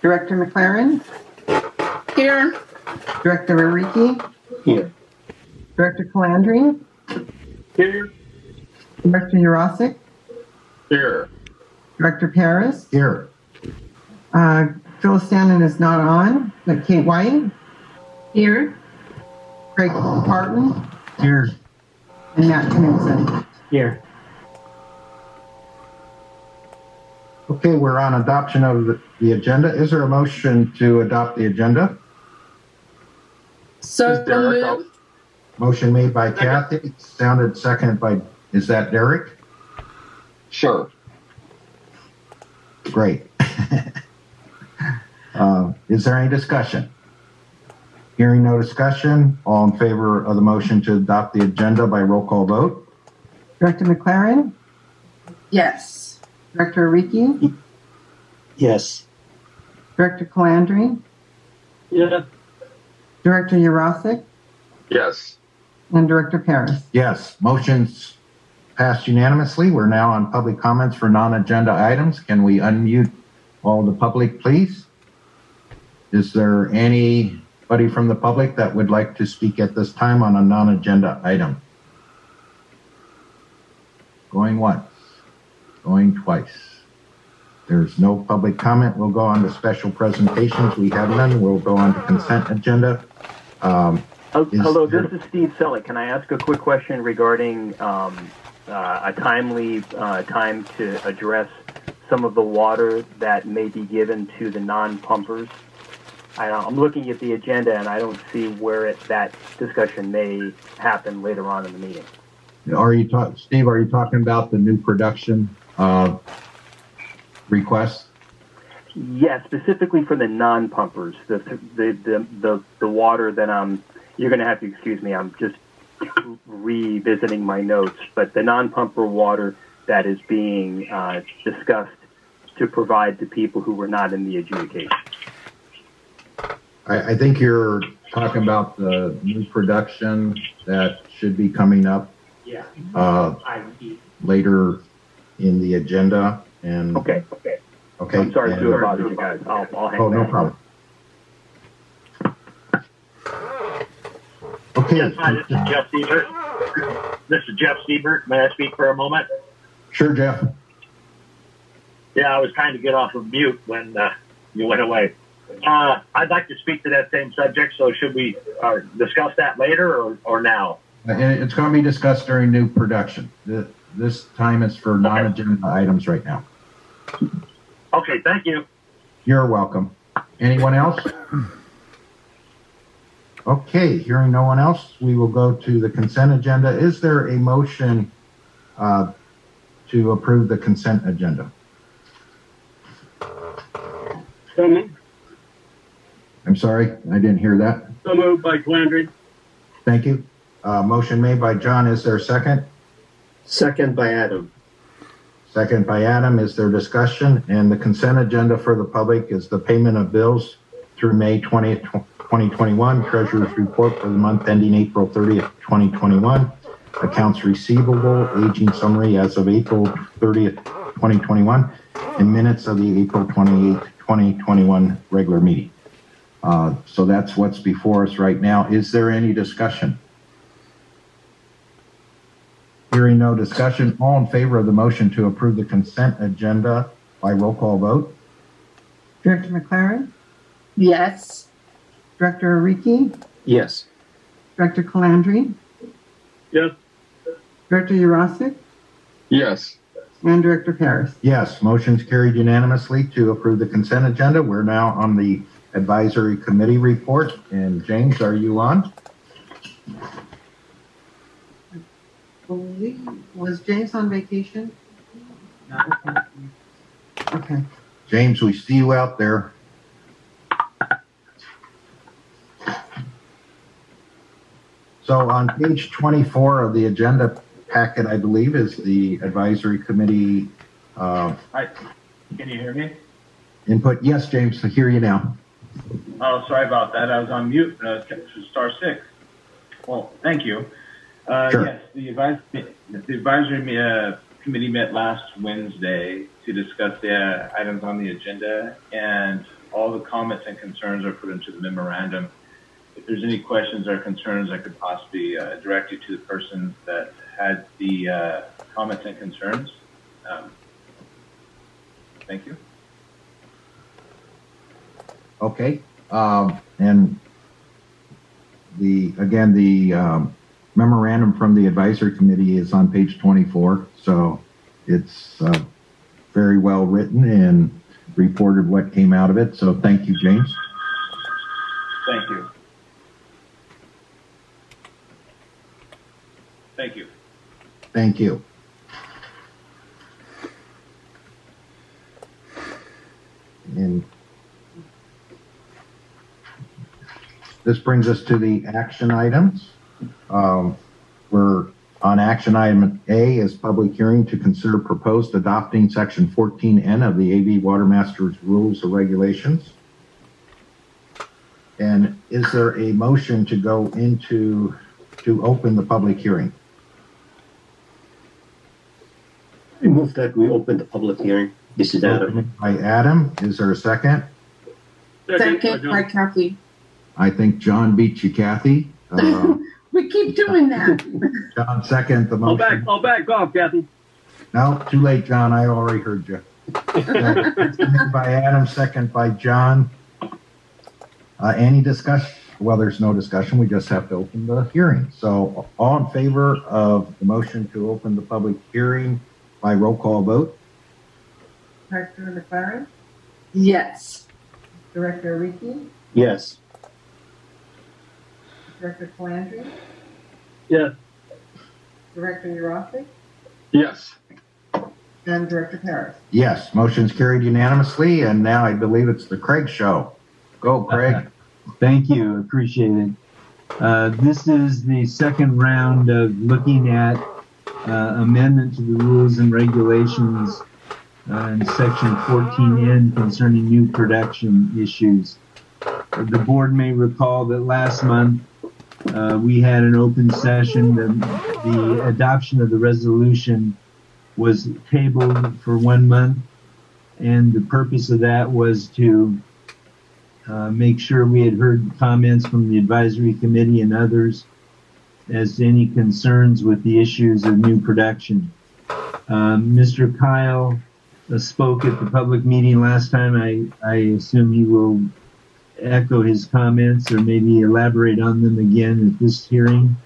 Director MacLaren? Here. Director Ariki? Here. Director Calandri? Here. Director Yurosek? Here. Director Parris? Here. Phyllis Stanton is not on, but Kate White? Here. Craig Parton? Here. And Matt Knudsen. Here. Okay, we're on adoption of the agenda. Is there a motion to adopt the agenda? So moved. Motion made by Kathy, sounded seconded by, is that Derek? Sure. Great. Is there any discussion? Hearing no discussion, all in favor of the motion to adopt the agenda by roll call vote? Director MacLaren? Yes. Director Ariki? Yes. Director Calandri? Yeah. Director Yurosek? Yes. And Director Parris. Yes, motion's passed unanimously. We're now on public comments for non-agenda items. Can we unmute all the public, please? Is there anybody from the public that would like to speak at this time on a non-agenda item? Going once, going twice. There's no public comment. We'll go on to special presentations. We have none. We'll go on to consent agenda. Hello, this is Steve Selleck. Can I ask a quick question regarding a timely time to address some of the water that may be given to the non-pumpers? I'm looking at the agenda and I don't see where that discussion may happen later on in the meeting. Steve, are you talking about the new production request? Yes, specifically for the non-pumpers, the water that you're going to have to excuse me, I'm just revisiting my notes, but the non-pumper water that is being discussed to provide to people who were not in the adjudication. I think you're talking about the new production that should be coming up later in the agenda. And Okay. I'm sorry to bother you guys. I'll hang no back. problem. Okay. Yes, hi, this is Jeff Siebert. May I speak for a moment? Sure, Jeff. Yeah, I was trying to get off of mute when you went away. I'd like to speak to that same subject, so should we discuss that later or now? It's going to be discussed during new production. This time is for non-agenda items right now. Okay, thank you. You're welcome. Anyone else? Okay, hearing no one else, we will go to the consent agenda. Is there a motion to approve the consent agenda? So moved. I'm sorry, I didn't hear that. So moved by Calandri. Thank you. Motion made by John. Is there a second? Second by Adam. Second by Adam. Is there discussion? And the consent agenda for the public is the payment of bills through May 20th, 2021, Treasurer's Report for the month ending April 30th, 2021, Accounts Receivable, Aging Summary as of April 30th, 2021, and minutes of the April 28th, 2021 regular meeting. So that's what's before us right now. Is there any discussion? Hearing no discussion, all in favor of the motion to approve the consent agenda by roll call vote? Director MacLaren? Yes. Director Ariki? Yes. Director Calandri? Yes. Director Yurosek? Yes. And Director Parris. Yes, motion's carried unanimously to approve the consent agenda. We're now on the advisory committee report. And James, are you on? Was James on vacation? No. Okay. James, we see you out there. So on page 24 of the agenda packet, I believe, is the advisory committee Hi. Can you hear me? input. Yes, James, I hear you now. Oh, sorry about that. I was on mute. Star 6. Well, thank you. Sure. Yes, the advisory committee met last Wednesday to discuss the items on the agenda, and all the comments and concerns are put into the memorandum. If there's any questions or concerns, I could possibly direct you to the person that had the comments and concerns. Thank you. Okay. And the memorandum from the advisory committee is on page 24. So it's very well written and reported what came out of it. So thank you, James. Thank you. Thank you. Thank you. And this brings us to the action items. We're on action item A is public hearing to consider proposed adopting section 14N of the AV Watermaster's Rules and Regulations. And is there a motion to go into, to open the public hearing? I move that we open the public hearing. This is Adam. Opening by Adam. Is there a second? Second by Kathy. I think John beat you, Kathy. We keep doing that. John, second the motion. I'll back off, Kathy. No, too late, John. I already heard you. Second by Adam, second by John. Any discussion? Well, there's no discussion. We just have to open the hearing. So all in favor of the motion to open the public hearing by roll call vote? Director MacLaren, Yes. Director Ariki, Yes. Director Calandri, Yes. Director Yurosek, Yes. and Director Parris. Yes, motion's carried unanimously, and now I believe it's the Craig show. Go, Craig. Thank you. Appreciate it. This is the second round of looking at amendment to the rules and regulations in section 14N concerning new production issues. The board may recall that last month we had an open session. The adoption of the resolution was tabled for 1 month, and the purpose of that was to make sure we had heard comments from the advisory committee and others as to any concerns with the issues of new production. Mr. Kyle spoke at the public meeting last time. I assume he will echo his comments or maybe elaborate on them again at this hearing.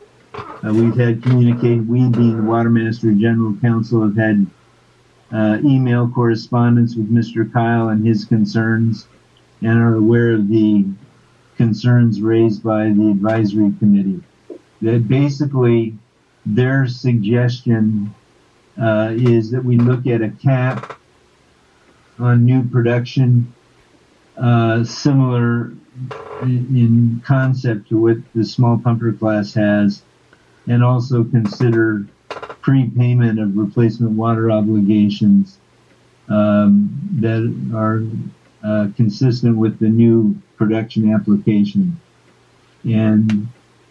We've had communicated, we being the Watermaster General Counsel have had email correspondence with Mr. Kyle and his concerns, and are aware of the concerns raised by the advisory committee. That basically their suggestion is that we look at a cap on new production similar in concept to what the small pumper class has, and also consider prepayment of replacement water obligations that are consistent with the new production application, and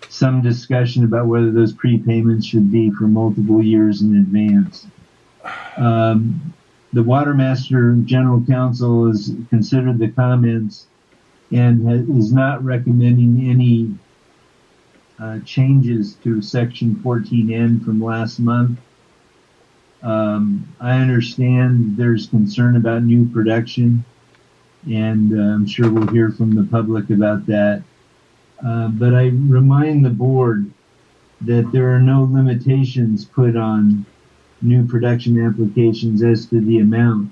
some discussion about whether those prepayments should be for multiple years in advance. The Watermaster General Counsel has considered the comments and is not recommending any changes to section 14N from last month. I understand there's concern about new production, and I'm sure we'll hear from the public about that. But I remind the board that there are no limitations put on new production applications as to the amount.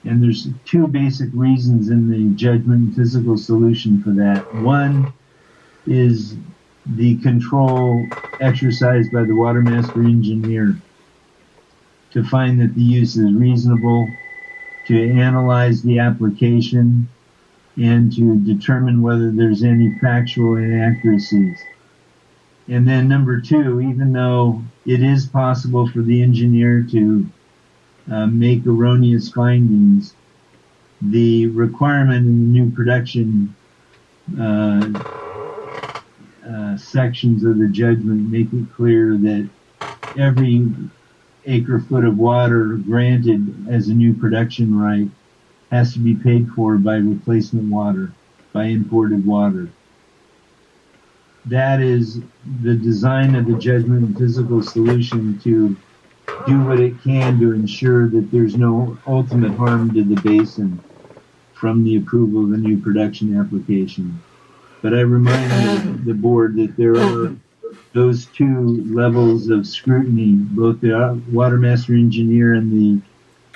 And there's two basic reasons in the judgment and physical solution for that. One is the control exercised by the Watermaster engineer to find that the use is reasonable, to analyze the application, and to determine whether there's any factual inaccuracies. And then number two, even though it is possible for the engineer to make erroneous findings, the requirement in the new production sections of the judgment make it clear that every acre foot of water granted as a new production right has to be paid for by replacement water, by imported water. That is the design of the judgment and physical solution to do what it can to ensure that there's no ultimate harm to the basin from the approval of the new production application. But I remind the board that there are those two levels of scrutiny, both the Watermaster engineer and the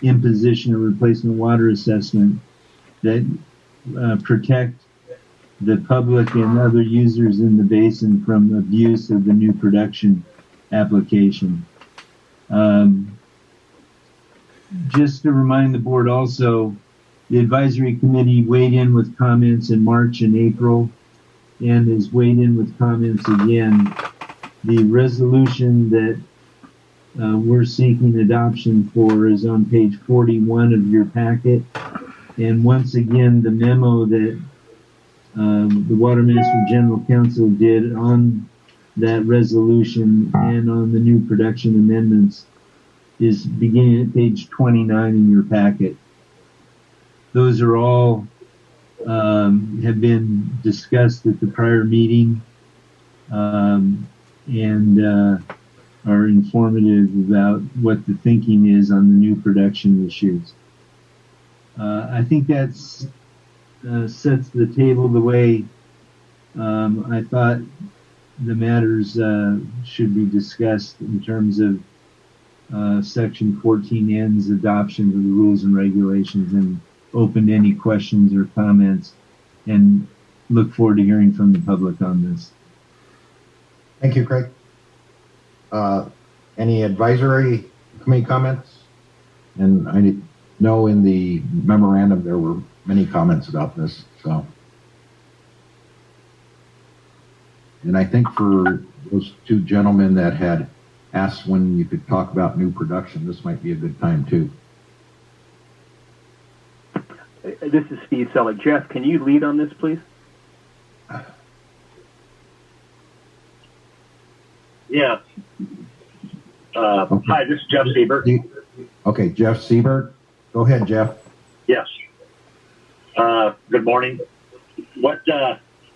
imposition of replacement water assessment, that protect the public and other users in the basin from abuse of the new production application. Just to remind the board also, the advisory committee weighed in with comments in March and April and has weighed in with comments again. The resolution that we're seeking adoption for is on page 41 of your packet. And once again, the memo that the Watermaster General Counsel did on that resolution and on the new production amendments is beginning at page 29 in your packet. Those are all have been discussed at the prior meeting and are informative about what the thinking is on the new production issues. I think that's sets the table the way I thought the matters should be discussed in terms of Section 14N's adoption of the rules and regulations, and open to any questions or comments, and look forward to hearing from the public on this. Thank you, Craig. Any advisory committee comments? And I know in the memorandum there were many comments about this, so. And I think for those two gentlemen that had asked when you could talk about new production, this might be a good time too. This is Steve Selleck. Jeff, can you lead on this, please? Yeah. Hi, this is Jeff Siebert. Okay, Jeff Siebert. Go ahead, Jeff. Yes. Good morning. What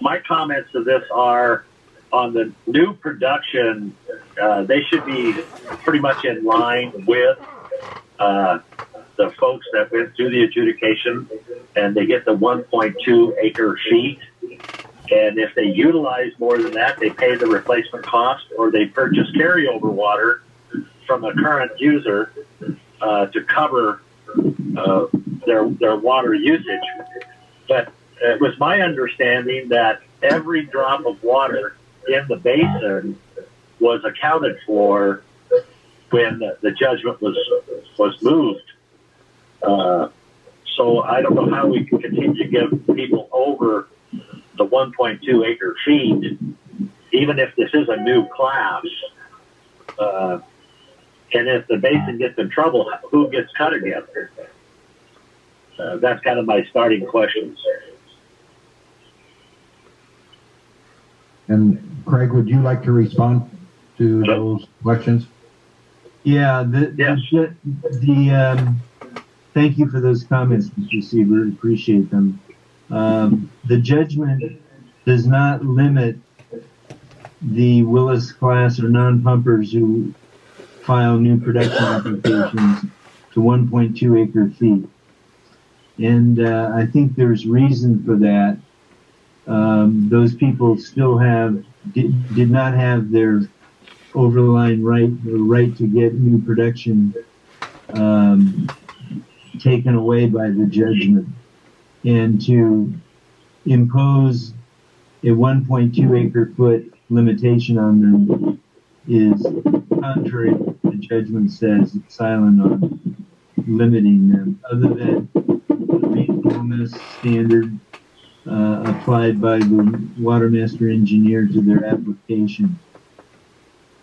my comments to this are on the new production. They should be pretty much in line with the folks that went through the adjudication, and they get the 1.2 acre feet. And if they utilize more than that, they pay the replacement cost, or they purchase carryover water from a current user to cover their water usage. But it was my understanding that every drop of water in the basin was accounted for when the judgment was moved. So I don't know how we can continue to give people over the 1.2 acre feet, even if this is a new class. And if the basin gets in trouble, who gets cut again? That's kind of my starting questions. And Craig, would you like to respond to those questions? Yeah, Yes. Thank you for those comments, Mr. Siebert. Appreciate them. The judgment does not limit the Willis class or non-pumpers who file new production applications to 1.2 acre feet. And I think there's reason for that. Those people still did not have their overline right, the right to get new production taken away by the judgment. And to impose a 1.2 acre foot limitation on them is contrary to what the judgment says. It's silent on limiting them, other than the reasonableness standard applied by the Watermaster engineer to their application.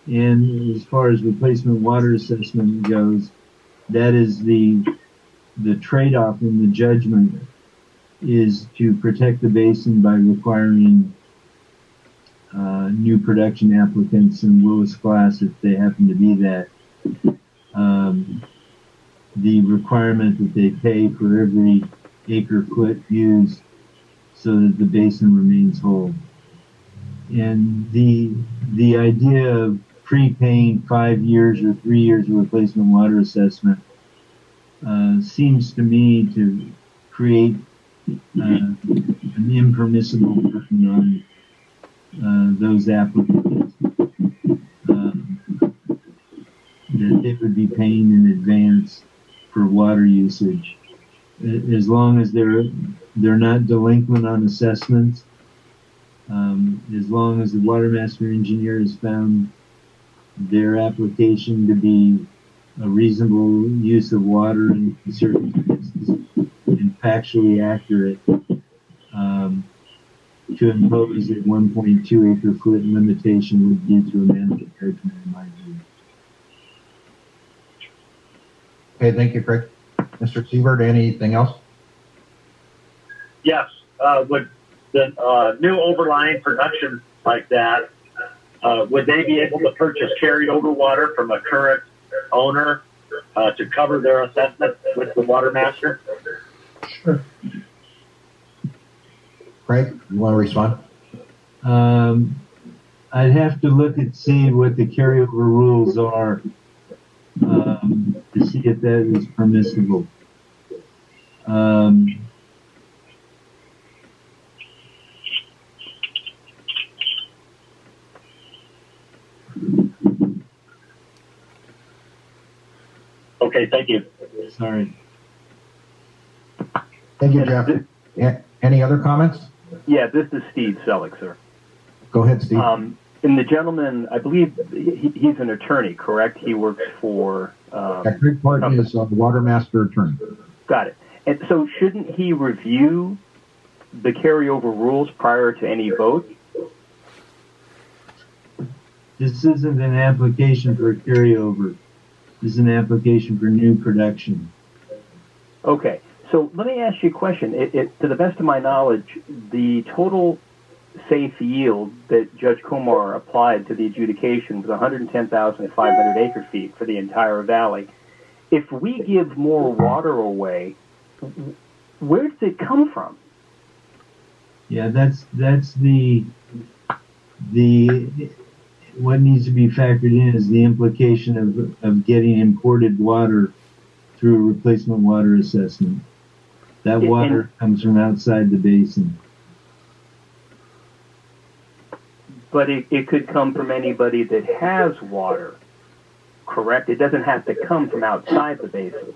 And as far as replacement water assessment goes, that is the trade-off in the judgment, is to protect the basin by requiring new production applicants in Willis class, if they happen to be that, the requirement that they pay for every acre foot used so that the basin remains whole. And the idea of prepaying 5 years or 3 years of replacement water assessment seems to me to create an impermissible burden on those applicants that they would be paying in advance for water usage. As long as they're not delinquent on assessments, as long as the Watermaster engineer has found their application to be a reasonable use of water in circumstances and factually accurate, to impose a 1.2 acre foot limitation would be to amend the judgment in my view. Okay, thank you, Craig. Mr. Siebert, anything else? Yes, would the new overlying production like that, would they be able to purchase carryover water from a current owner to cover their assessment with the Watermaster? Sure. Craig, you want to respond? I'd have to look and see what the carryover rules are to see if that is permissible. Okay, thank you. Sorry. Thank you, Jeff. Any other comments? Yeah, this is Steve Selleck, sir. Go ahead, Steve. And the gentleman, I believe he's an attorney, correct? He works for... Craig Parton is the Watermaster attorney. Got it. And so shouldn't he review the carryover rules prior to any vote? This isn't an application for a carryover. This is an application for new production. Okay. So let me ask you a question. To the best of my knowledge, the total safe yield that Judge Kumar applied to the adjudication was 110,500 acre feet for the entire valley. If we give more water away, where does it come from? Yeah, that's the what needs to be factored in is the implication of getting imported water through a replacement water assessment. That water comes from outside the basin. But it could come from anybody that has water, correct? It doesn't have to come from outside the basin.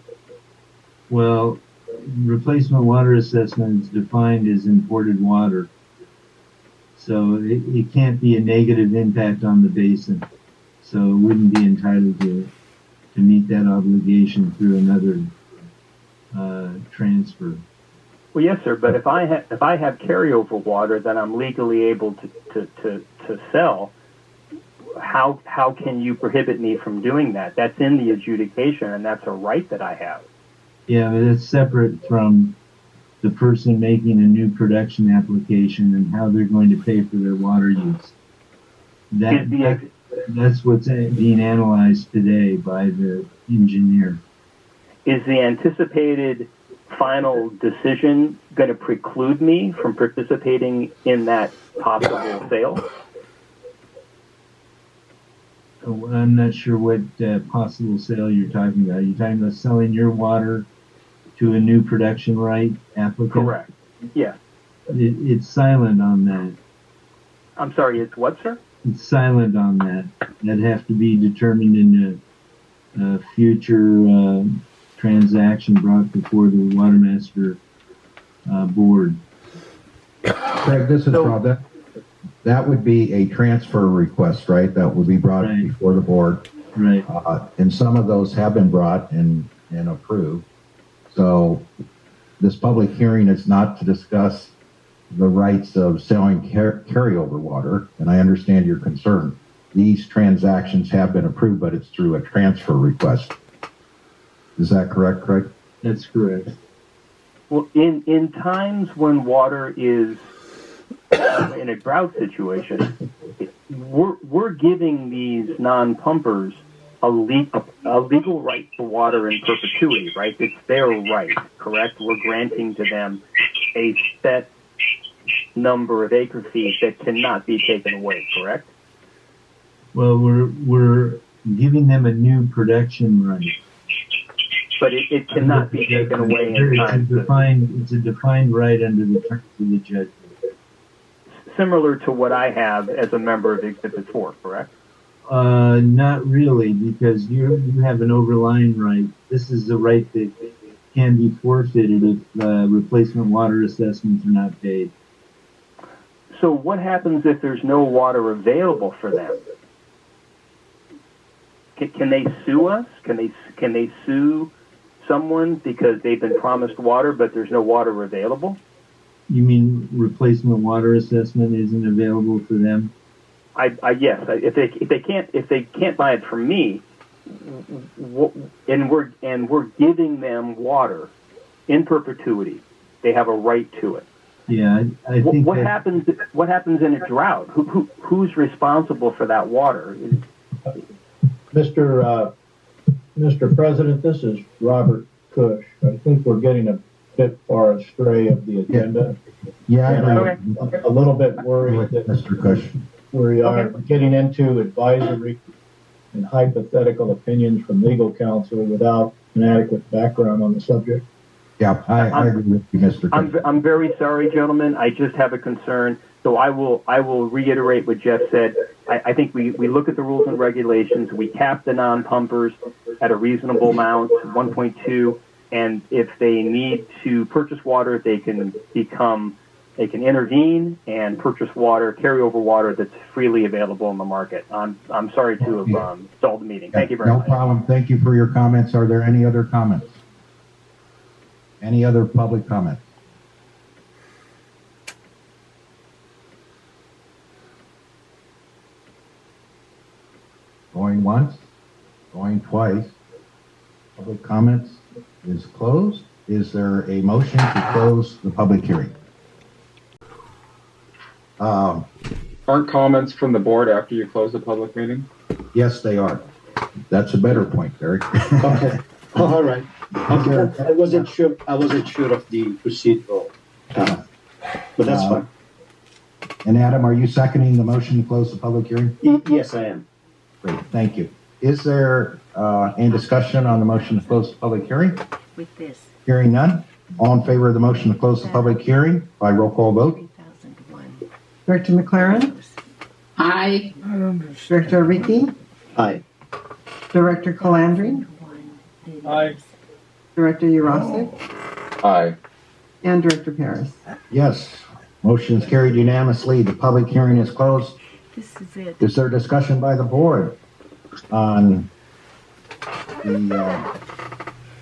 Well, replacement water assessment is defined as imported water. So it can't be a negative impact on the basin. So it wouldn't be entitled to meet that obligation through another transfer. Well, yes, sir. But if I have carryover water that I'm legally able to sell, how can you prohibit me from doing that? That's in the adjudication, and that's a right that I have. Yeah, but it's separate from the person making a new production application and how they're going to pay for their water use. That's what's being analyzed today by the engineer. Is the anticipated final decision going to preclude me from participating in that possible sale? I'm not sure what possible sale you're talking about. Are you talking about selling your water to a new production right applicant? Correct. Yeah. It's silent on that. I'm sorry, it's what, sir? It's silent on that. That'd have to be determined in a future transaction brought before the Watermaster board. Craig, this is Rob. That would be a transfer request, right? That would be brought before the board. Right. And some of those have been brought and approved. So this public hearing is not to discuss the rights of selling carryover water, and I understand your concern. These transactions have been approved, but it's through a transfer request. Is that correct, Craig? That's correct. Well, in times when water is in a drought situation, we're giving these non-pumpers a legal right to water in perpetuity, right? It's their right, correct? We're granting to them a set number of acre feet that cannot be taken away, correct? Well, we're giving them a new production right. But it cannot be taken away in time. It's a defined right under the terms of the judgment. Similar to what I have as a member of Exhibit 4, correct? Not really, because you have an overlying right. This is a right that can be forfeited if replacement water assessments are not paid. So what happens if there's no water available for them? Can they sue us? Can they sue someone because they've been promised water but there's no water available? You mean replacement water assessment isn't available for them? Yes. If they can't buy it from me, and we're giving them water in perpetuity, they have a right to it. Yeah, I think. What happens in a drought? Who's responsible for that water? Mr. President, this is Robert Cush. I think we're getting a bit far astray of the agenda. Yeah, And I'm a little bit worried that Mr. Cush. we are getting into advisory and hypothetical opinions from legal counsel without an adequate background on the subject. Yeah, I agree with you, Mr. Cush. I'm very sorry, gentlemen. I just have a concern. So I will reiterate what Jeff said. I think we look at the rules and regulations. We cap the non-pumpers at a reasonable amount, 1.2, and if they need to purchase water, they can intervene and purchase water, carryover water that's freely available in the market. I'm sorry to have stalled the meeting. Thank you very much. No problem. Thank you for your comments. Are there any other comments? Any other public comments? Going once, going twice. Public comments is closed. Is there a motion to close the public hearing? Aren't comments from the board after you close the public meeting? Yes, they are. That's a better point, Eric. Okay. All right. Okay. I wasn't sure of the procedural, but that's fine. And Adam, are you seconding the motion to close the public hearing? Yes, I am. Great, thank you. Is there any discussion on the motion to close the public hearing? With this. Hearing none. All in favor of the motion to close the public hearing by roll call vote? 3001. Director MacLaren, Aye. Director Ariki, Aye. Director Calandri, Aye. Director Yurosek, Aye. and Director Parris. Yes. Motion is carried unanimously. The public hearing is closed. This is it. Is there discussion by the board on the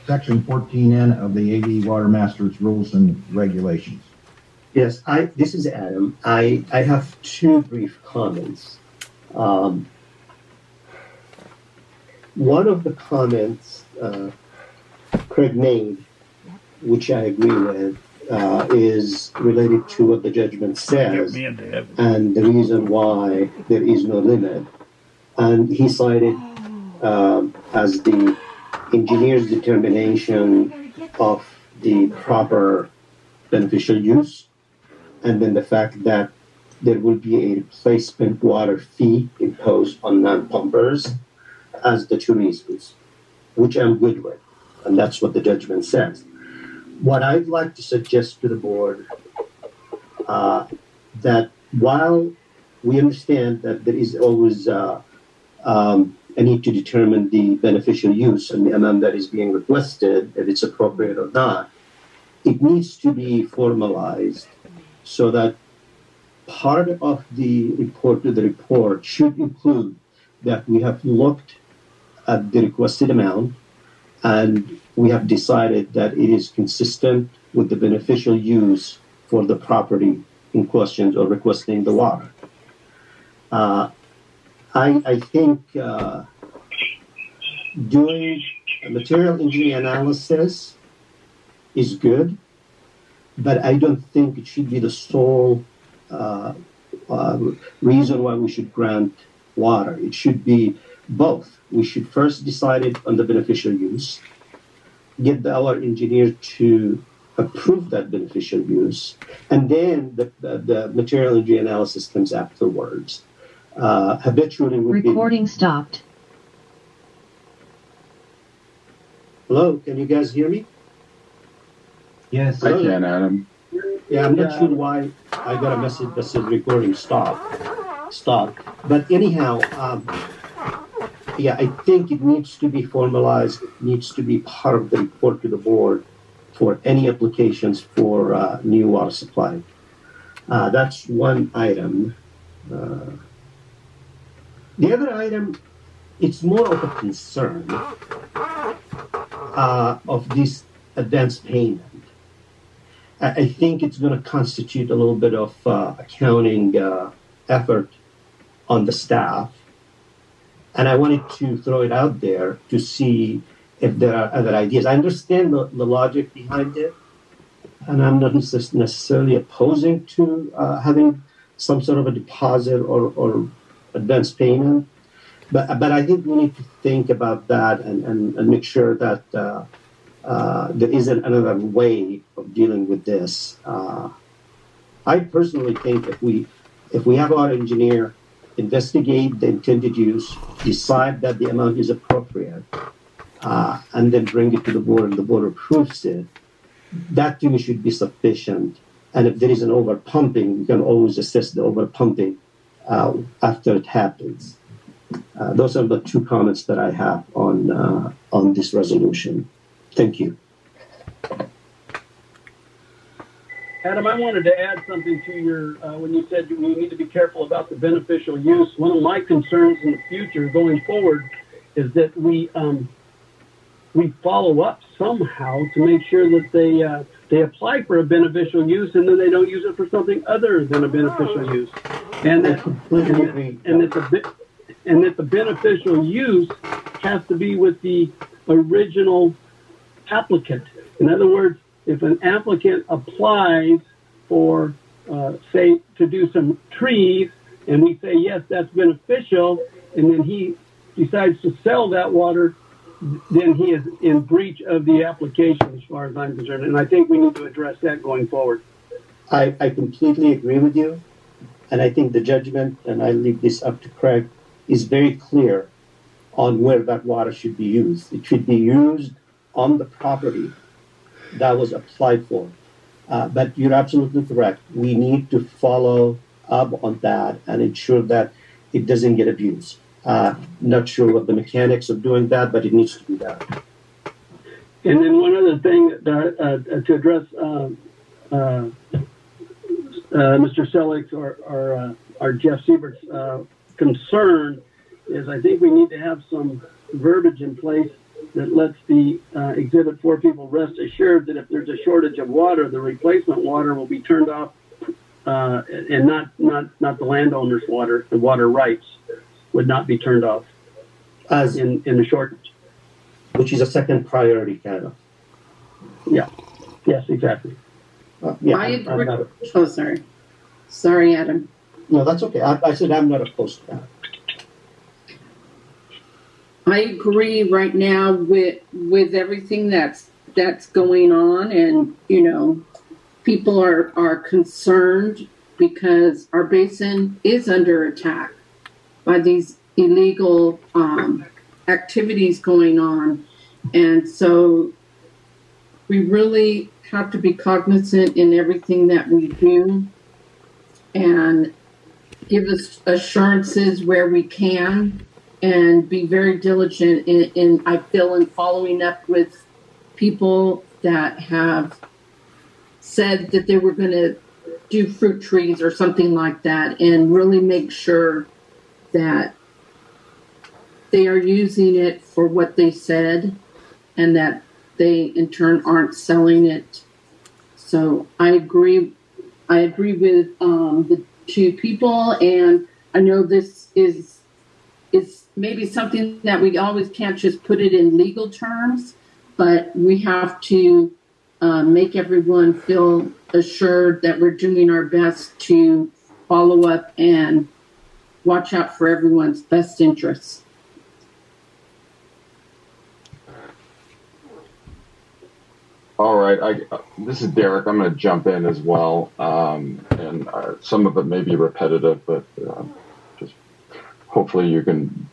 section 14N of the AV Watermaster's rules and regulations? Yes, this is Adam. I have two brief comments. One of the comments Craig made, which I agree with, is related to what the judgment says and the reason why there is no limit. And he cited as the engineer's determination of the proper beneficial use, and then the fact that there will be a replacement water fee imposed on non-pumpers as the two reasons, which I'm good with. And that's what the judgment says. What I'd like to suggest to the board, that while we understand that there is always a need to determine the beneficial use and the amount that is being requested, if it's appropriate or not, it needs to be formalized so that part of the report should include that we have looked at the requested amount and we have decided that it is consistent with the beneficial use for the property in question or requesting the water. I think doing a material engineering analysis is good, but I don't think it should be the sole reason why we should grant water. It should be both. We should first decide it on the beneficial use, get our engineer to approve that beneficial use, and then the material energy analysis comes afterwards. Habitually would Recording stopped. Hello, can you guys hear me? Yes. I can, Adam. Yeah, I'm not sure why I got a message that said recording stop. But anyhow, yeah, I think it needs to be formalized. It needs to be part of the report to the board for any applications for new water supply. That's one item. The other item, it's more of a concern of this advance payment. I think it's going to constitute a little bit of accounting effort on the staff. And I wanted to throw it out there to see if there are other ideas. I understand the logic behind it, and I'm not necessarily opposing to having some sort of a deposit or advance payment. But I think we need to think about that and make sure that there isn't another way of dealing with this. I personally think if we have our engineer investigate the intended use, decide that the amount is appropriate, and then bring it to the board and the board approves it, that to me should be sufficient. And if there is an over pumping, we can always assess the over pumping after it happens. Those are the two comments that I have on this resolution. Thank you. Adam, I wanted to add something to your, when you said we need to be careful about the beneficial use. One of my concerns in the future going forward is that we follow up somehow to make sure that they apply for a beneficial use and then they don't use it for something other than a beneficial use. And that the beneficial use has to be with the original applicant. In other words, if an applicant applies for, say, to do some trees, and we say, yes, that's beneficial, and then he decides to sell that water, then he is in breach of the application as far as I'm concerned. And I think we need to address that going forward. I completely agree with you. And I think the judgment, and I leave this up to Craig, is very clear on where that water should be used. It should be used on the property that was applied for. But you're absolutely correct. We need to follow up on that and ensure that it doesn't get abused. Not sure what the mechanics of doing that, but it needs to be done. And then one other thing to address Mr. Selig's or Jeff Siebert's concern is I think we need to have some verbiage in place that lets the Exhibit 4 people rest assured that if there's a shortage of water, the replacement water will be turned off and not the landowner's water. The water rights would not be turned off as in the shortage. Which is a second priority, kind of. Yeah. Yes, exactly. Yeah, I agree. Oh, sorry. Sorry, Adam. No, that's okay. I said I'm not opposed to that. I agree right now with everything that's going on, and people are concerned because our basin is under attack by these illegal activities going on, and so we really have to be cognizant in everything that we do and give us assurances where we can. And be very diligent in I feel, in following up with people that have said that they were going to do fruit trees or something like that, and really make sure that they are using it for what they said and that they in turn aren't selling it. So I agree with the two people, and I know this is maybe something that we always can't just put it in legal terms, but we have to make everyone feel assured that we're doing our best to follow up and watch out for everyone's best interests. All right, this is Derek. I'm going to jump in as well, and some of it may be repetitive, but just hopefully you can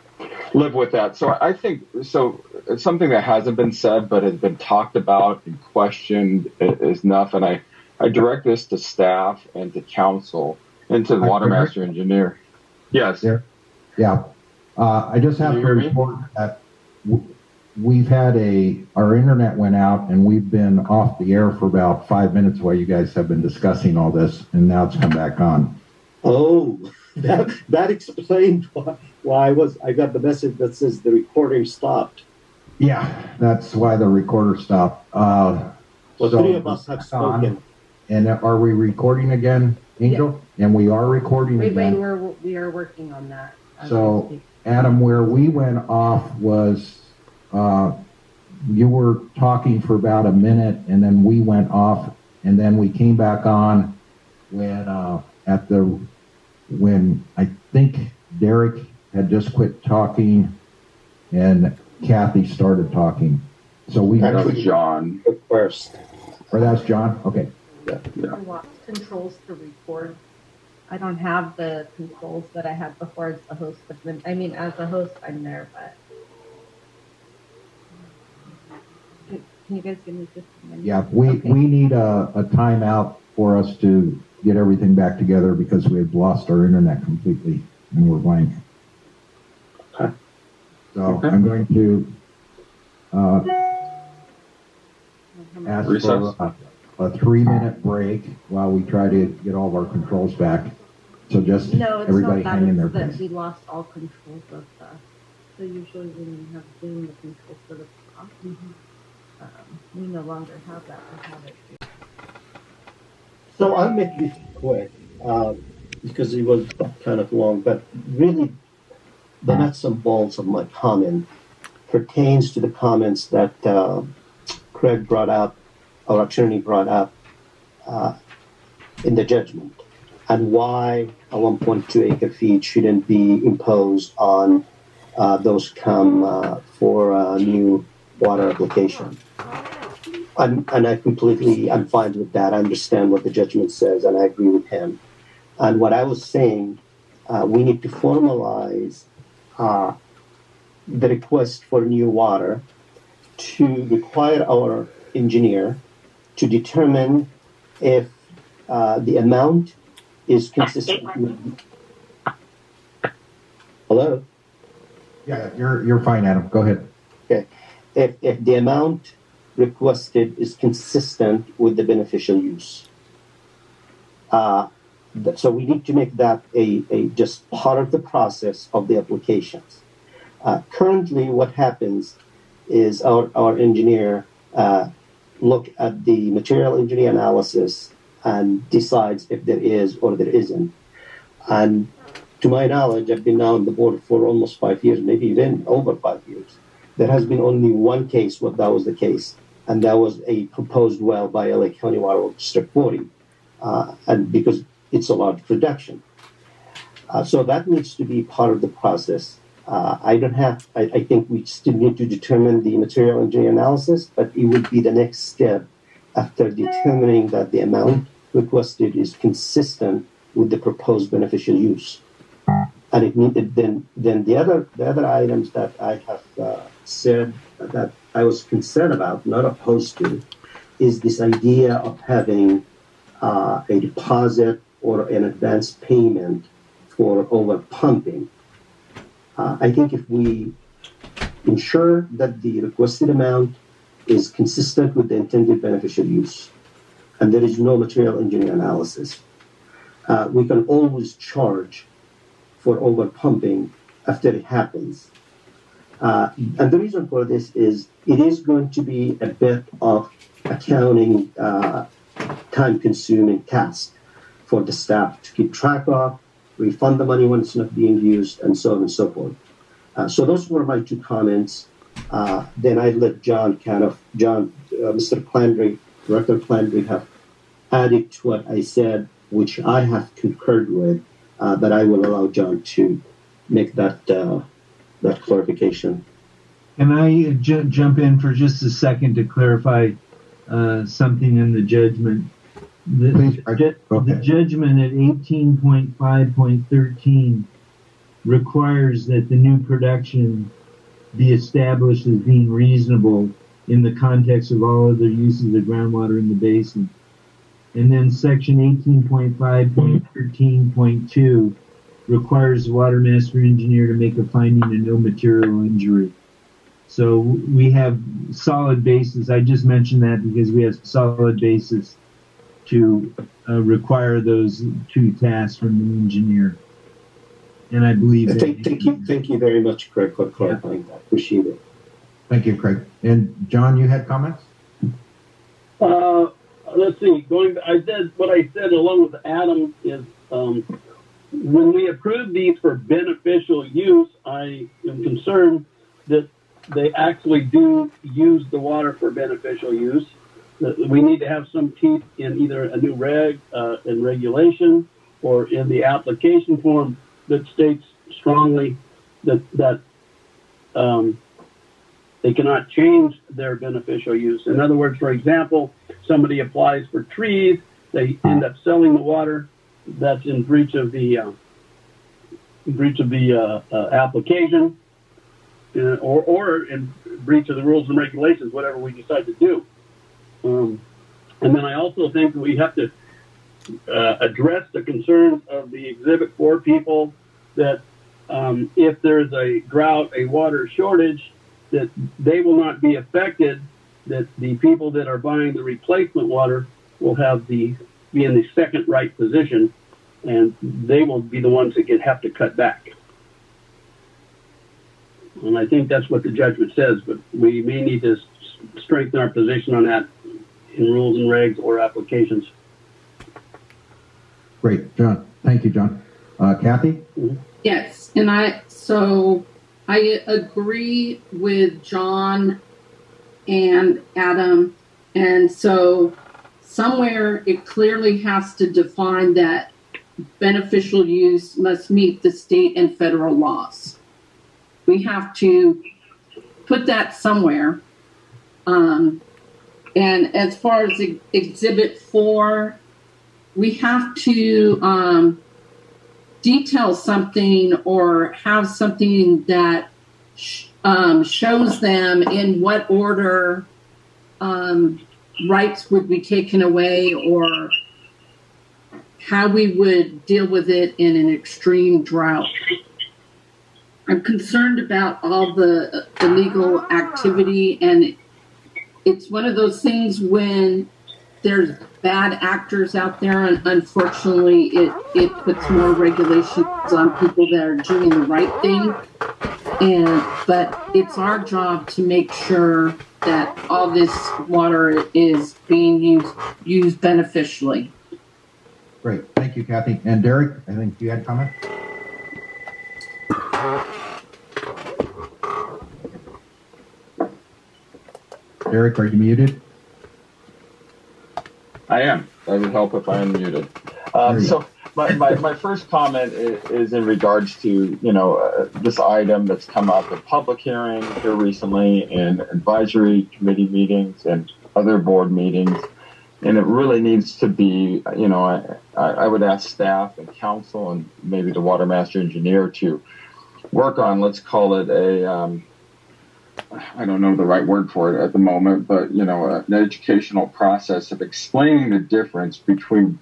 live with that. So I think it's something that hasn't been said but has been talked about and questioned is enough, and I direct this to staff and to council and to the Watermaster engineer. Yes. Yeah. I just have to report that we've had our internet went out and we've been off the air for about 5 minutes while you guys have been discussing all this, and now it's come back on. Oh, that explained why I got the message that says the recording stopped. Yeah, that's why the recorder stopped. Well, three of us have spoken. And are we recording again, Angel? Yeah. And we are recording again. We are working on that. So, Adam, where we went off was you were talking for about a minute, and then we went off, and then we came back on when I think Derek had just quit talking, and Kathy started talking. So that was John first. Or that's John? Okay. Yeah. I lost controls to record. I don't have the controls that I had before as the host. But as a host, I'm there, but can you guys give me just a minute? Yeah, we need a timeout for us to get everything back together because we've lost our internet completely and we're blank. Okay. So I'm going to ask for a 3-minute break while we try to get all of our controls back. So just everybody hang in there, please. We lost all controls of stuff. So usually when you have Zoom, the controls sort of off. We no longer have that. We have it. So I'll make this quick because it was kind of long, but really the nuts and bolts of my comment pertains to the comments that Craig brought up, our attorney brought up in the judgment, and why a 1.2 acre fee shouldn't be imposed on those come for a new water application. I'm fine with that. I understand what the judgment says, and I agree with him. And what I was saying, we need to formalize the request for new water to require our engineer to determine if the amount is consistent with... Hello? Yeah, you're fine, Adam. Go ahead. Okay. If the amount requested is consistent with the beneficial use. So we need to make that a just part of the process of the applications. Currently, what happens is our engineer look at the material engineering analysis and decides if there is or there isn't. And to my knowledge, I've been now on the board for almost 5 years, maybe even over 5 years. There has been only one case where that was the case, and that was a proposed well by LA County Water District 40, and because it's a large production. So that needs to be part of the process. I think we still need to determine the material engineering analysis, but it would be the next step after determining that the amount requested is consistent with the proposed beneficial use. And then the other items that I have said that I was concerned about, not opposed to, is this idea of having a deposit or an advance payment for over pumping. I think if we ensure that the requested amount is consistent with the intended beneficial use, and there is no material engineering analysis, we can always charge for over pumping after it happens. And the reason for this is it is going to be a bit of accounting, time-consuming task for the staff to keep track of, refund the money when it's not being used, and so on and so forth. So those were my two comments. Then I let Mr. Calandri, Director Calandri, have added to what I said, which I have concurred with, but I will allow John to make that clarification. Can I jump in for just a second to clarify? something in the judgment. Please, The judgment at 18.5.13 requires that the new production be established as being reasonable in the context of all other uses of groundwater in the basin. And then section 18.5.13.2 requires the Watermaster engineer to make a finding of no material injury. So we have solid basis. I just mentioned that because we have solid basis to require those two tasks from the engineer. And I believe Thank you very much, Craig, for clarifying that. Appreciate it. Thank you, Craig. And John, you had comments? Let's see. I said what I said along with Adam is when we approve these for beneficial use, I am concerned that they actually do use the water for beneficial use. We need to have some teeth in either a new reg and regulation or in the application form that states strongly that they cannot change their beneficial use. In other words, for example, somebody applies for trees, they end up selling the water. That's in breach of the application, or in breach of the rules and regulations, whatever we decide to do. And then I also think that we have to address the concerns of the Exhibit 4 people that if there's a drought, a water shortage, that they will not be affected, that the people that are buying the replacement water will be in the second right position, and they will be the ones that have to cut back. And I think that's what the judgment says, but we may need to strengthen our position on that in rules and regs or applications. Great, John. Thank you, John. Kathy? Yes, and I agree with John and Adam, and so somewhere it clearly has to define that beneficial use must meet the state and federal laws. We have to put that somewhere. And as far as Exhibit 4, we have to detail something or have something that shows them in what order rights would be taken away or how we would deal with it in an extreme drought. I'm concerned about all the illegal activity, and it's one of those things when there's bad actors out there, and unfortunately it puts more regulations on people that are doing the right thing. But it's our job to make sure that all this water is being used beneficially. Great. Thank you, Kathy. And Derek, I think you had comments? Derek, are you muted? I am. That would help if I unmuted. So my first comment is in regards to, this item that's come up at public hearing here recently in advisory committee meetings and other board meetings. And it really needs to be, I would ask staff and council and maybe the Watermaster engineer to work on, let's call it I don't know the right word for it at the moment, but, an educational process of explaining the difference between,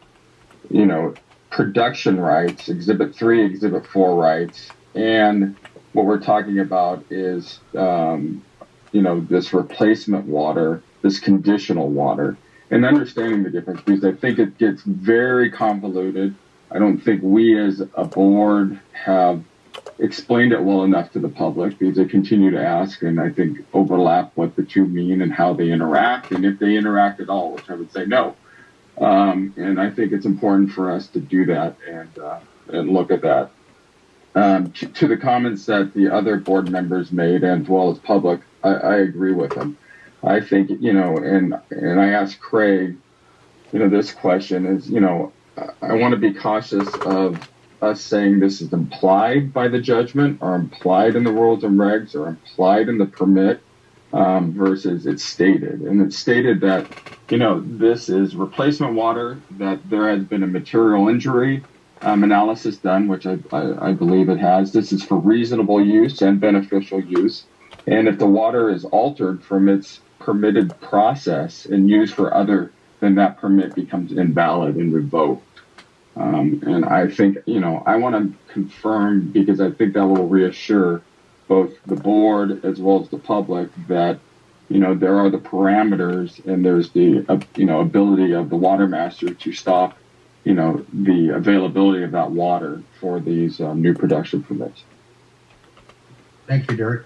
production rights, Exhibit 3, Exhibit 4 rights, and what we're talking about is, this replacement water, this conditional water, and understanding the difference, because I think it gets very convoluted. I don't think we as a board have explained it well enough to the public, because they continue to ask and I think overlap what the two mean and how they interact, and if they interact at all, which I would say no. And I think it's important for us to do that and look at that. To the comments that the other board members made, and as well as public, I agree with them. I think, and I asked Craig, this question is, I want to be cautious of us saying this is implied by the judgment or implied in the rules and regs or implied in the permit. versus it's stated. And it's stated that, this is replacement water, that there has been a material injury analysis done, which I believe it has. This is for reasonable use and beneficial use. And if the water is altered from its permitted process and used for other, then that permit becomes invalid and revoked. And I think, I want to confirm, because I think that will reassure both the board as well as the public that, there are the parameters and there's the, ability of the Watermaster to stop, the availability of that water for these new production permits. Thank you, Derek.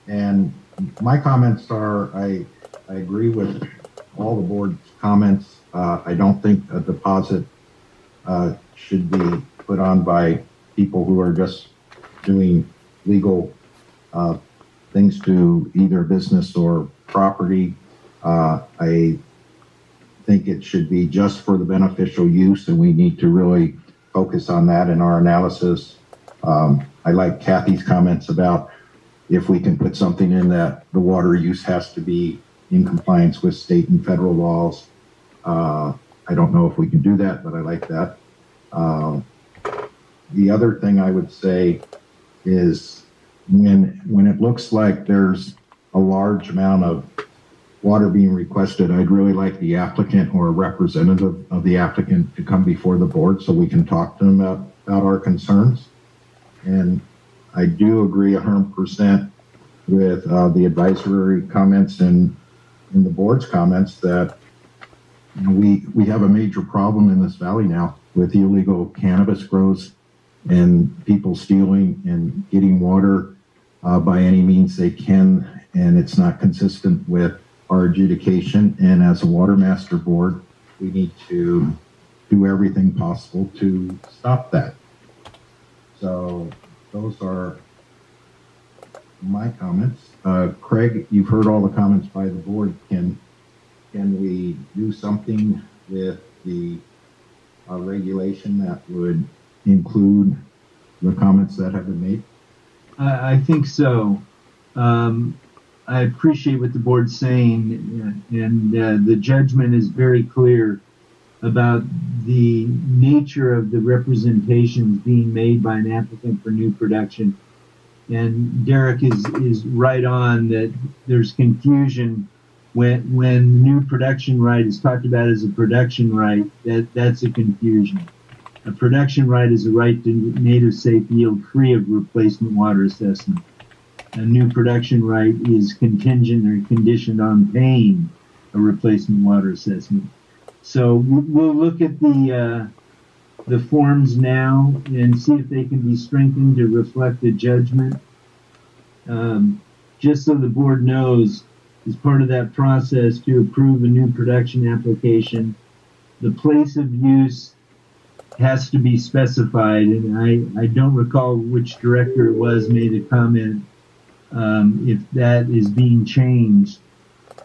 And my comments are, I agree with all the board's comments. I don't think a deposit should be put on by people who are just doing legal things to either business or property. I think it should be just for the beneficial use, and we need to really focus on that in our analysis. I like Kathy's comments about if we can put something in that the water use has to be in compliance with state and federal laws. I don't know if we can do that, but I like that. The other thing I would say is when it looks like there's a large amount of water being requested, I'd really like the applicant or a representative of the applicant to come before the board so we can talk to them about our concerns. And I do agree 100% with the advisory comments and in the board's comments that we have a major problem in this valley now with illegal cannabis grows and people stealing and getting water by any means they can, and it's not consistent with our adjudication. And as a Watermaster board, we need to do everything possible to stop that. So those are my comments. Craig, you've heard all the comments by the board. Can we do something with the regulation that would include the comments that have been made? I think so. I appreciate what the board's saying, and the judgment is very clear about the nature of the representations being made by an applicant for new production. And Derek is right on that there's confusion when new production right is talked about as a production right. That's a confusion. A production right is a right to native safe yield free of replacement water assessment. A new production right is contingent or conditioned on paying a replacement water assessment. So we'll look at the forms now and see if they can be strengthened to reflect the judgment. Just so the board knows, as part of that process to approve a new production application, the place of use has to be specified, and I don't recall which director it was made a comment. If that is being changed,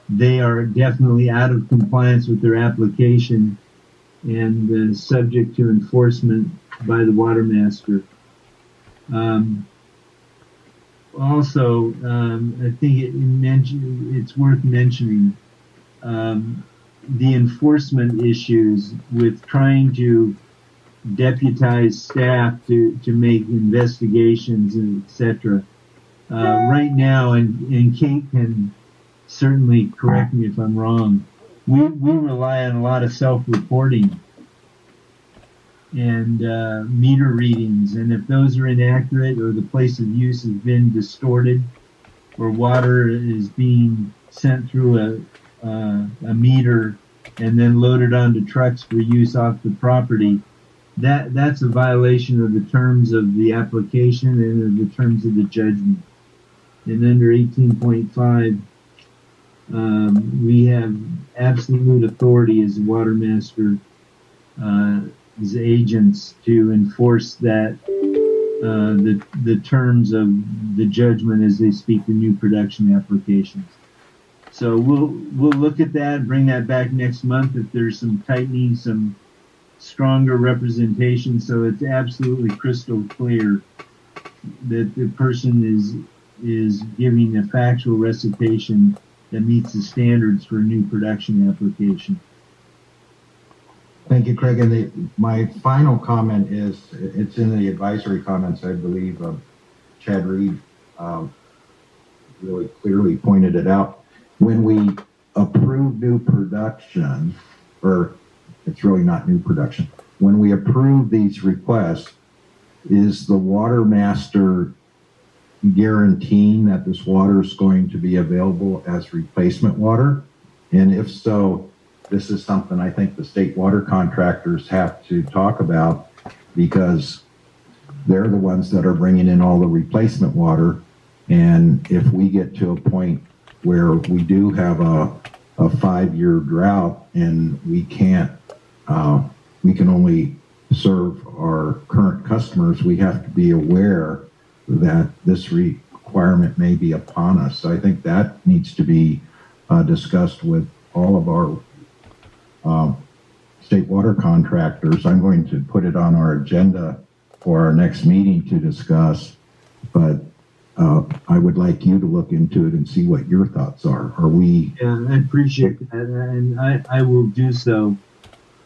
they are definitely out of compliance with their application and subject to enforcement by the Watermaster. Also, I think it's worth mentioning the enforcement issues with trying to deputize staff to make investigations and etc. Right now, and Kate can certainly correct me if I'm wrong, we rely on a lot of self-reporting and meter readings, and if those are inaccurate or the place of use has been distorted or water is being sent through a meter and then loaded onto trucks for use off the property, that's a violation of the terms of the application and of the terms of the judgment. And under 18.5, we have absolute authority as Watermaster, as agents, to enforce that the terms of the judgment as they speak to new production applications. So we'll look at that, bring that back next month if there's some tightening, some stronger representation, so it's absolutely crystal clear that the person is is giving a factual recitation that meets the standards for a new production application. Thank you, Craig. And my final comment is, it's in the advisory comments, I believe, Chad Reed really clearly pointed it out. When we approve new production, or it's really not new production, when we approve these requests, is the Watermaster guaranteeing that this water is going to be available as replacement water? And if so, this is something I think the state water contractors have to talk about, because they're the ones that are bringing in all the replacement water. And if we get to a point where we do have a 5-year drought and we can't, we can only serve our current customers, we have to be aware that this requirement may be upon us. So I think that needs to be discussed with all of our state water contractors. I'm going to put it on our agenda for our next meeting to discuss, but I would like you to look into it and see what your thoughts are. Are we? Yeah, I appreciate that, and I will do so.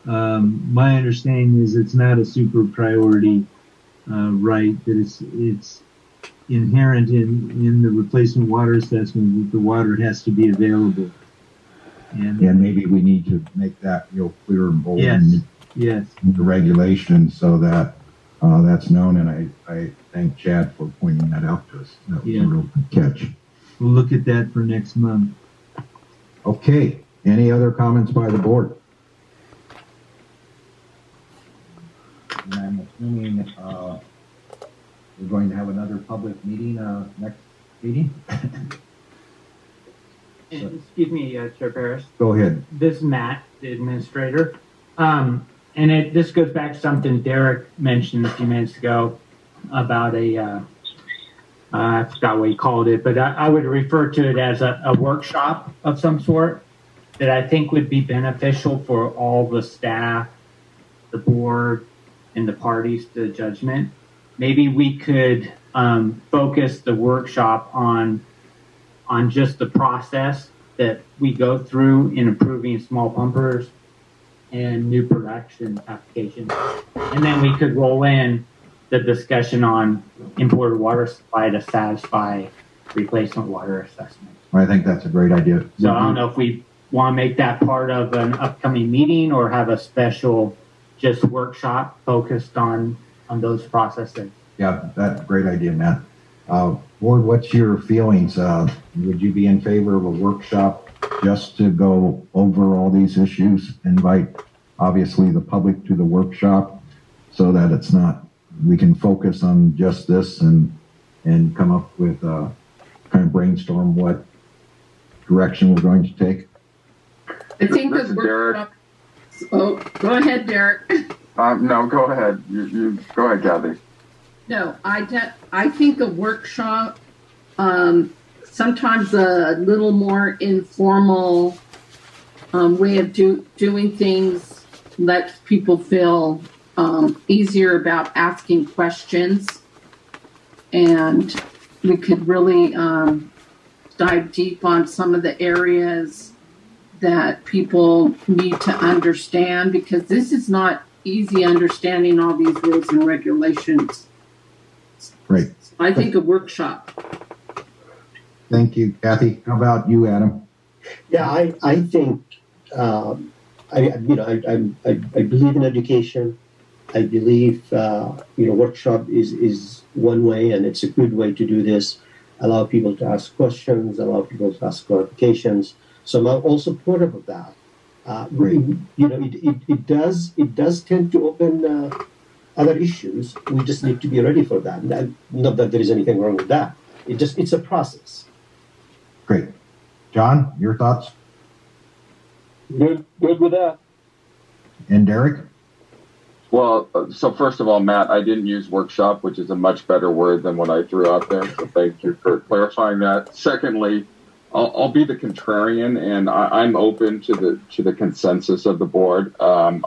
My understanding is it's not a super priority right, that it's inherent in the replacement water assessment that the water has to be available. And maybe we need to make that real clear and bold yes. in the regulation, so that that's known. And I thank Chad for pointing that out to us. That was a real good catch. We'll look at that for next month. Okay. Any other comments by the board? And I'm assuming we're going to have another public meeting next meeting. Excuse me, Chair Parris. Go ahead. This is Matt, the administrator. This goes back to something Derek mentioned a few minutes ago about I forgot what he called it, but I would refer to it as a workshop of some sort that I think would be beneficial for all the staff, the board, and the parties to the judgment. Maybe we could focus the workshop on just the process that we go through in approving small pumpers and new production applications. And then we could roll in the discussion on imported water supply to satisfy replacement water assessment. I think that's a great idea. So I don't know if we want to make that part of an upcoming meeting or have a special just workshop focused on those processes. Yeah, that's a great idea, Matt. Board, what's your feelings? Would you be in favor of a workshop just to go over all these issues? Invite, obviously, the public to the workshop so that it's not, we can focus on just this and come up with kind of brainstorm what direction we're going to take. I think the workshop. Oh, go ahead, Derek. No, go ahead. You go ahead, Kathy. No, I think a workshop, sometimes a little more informal way of doing things lets people feel easier about asking questions, and we could really dive deep on some of the areas that people need to understand, because this is not easy understanding all these rules and regulations. Great. I think a workshop. Thank you, Kathy. How about you, Adam? Yeah, I think I believe in education. I believe workshop is one way, and it's a good way to do this. Allow people to ask questions, allow people to ask clarifications. So I'm all supportive of that. It does tend to open other issues. We just need to be ready for that. Not that there is anything wrong with that. It's a process. Great. John, your thoughts? Good with that. And Derek? Well, so first of all, Matt, I didn't use workshop, which is a much better word than what I threw out there. So thank you for clarifying that. Secondly, I'll be the contrarian, and I'm open to the consensus of the board. I'm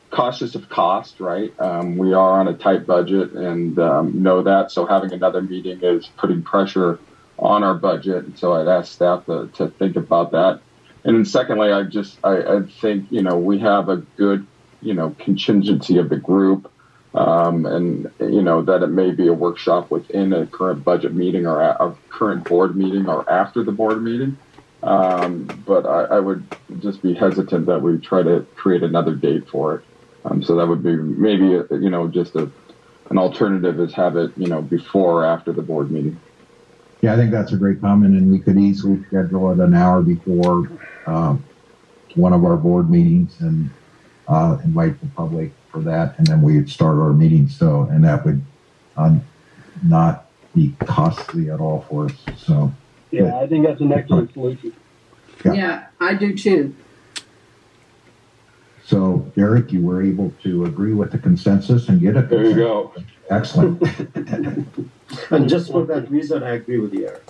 cautious of cost, right? We are on a tight budget and know that. So having another meeting is putting pressure on our budget. And so I'd ask staff to think about that. And then secondly, I think, we have a good, contingency of the group. And, that it may be a workshop within a current budget meeting or a current board meeting or after the board meeting. But I would just be hesitant that we try to create another date for it. So that would be maybe, just an alternative is have it, before or after the board meeting. Yeah, I think that's a great comment, and we could easily schedule it an hour before one of our board meetings and invite the public for that, and then we'd start our meeting. So, and that would not be costly at all for us. So, yeah, I think that's an excellent solution. Yeah, I do too. So, Derek, you were able to agree with the consensus and get a consensus. There you go. Excellent. And just for that reason, I agree with you, Eric.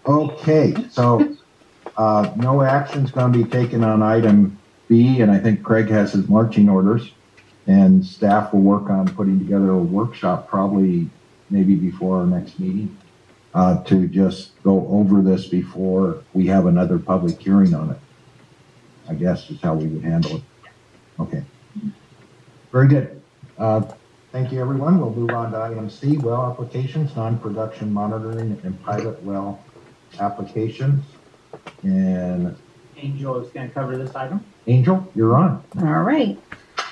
Okay, so no action's going to be taken on item B, and I think Craig has his marching orders, and staff will work on putting together a workshop probably maybe before our next meeting to just go over this before we have another public hearing on it. I guess is how we would handle it. Okay. Very good. Thank you, everyone. We'll move on to item C, well applications, non-production monitoring, and pilot well applications. And Angel is going to cover this item. Angel, you're on. All right.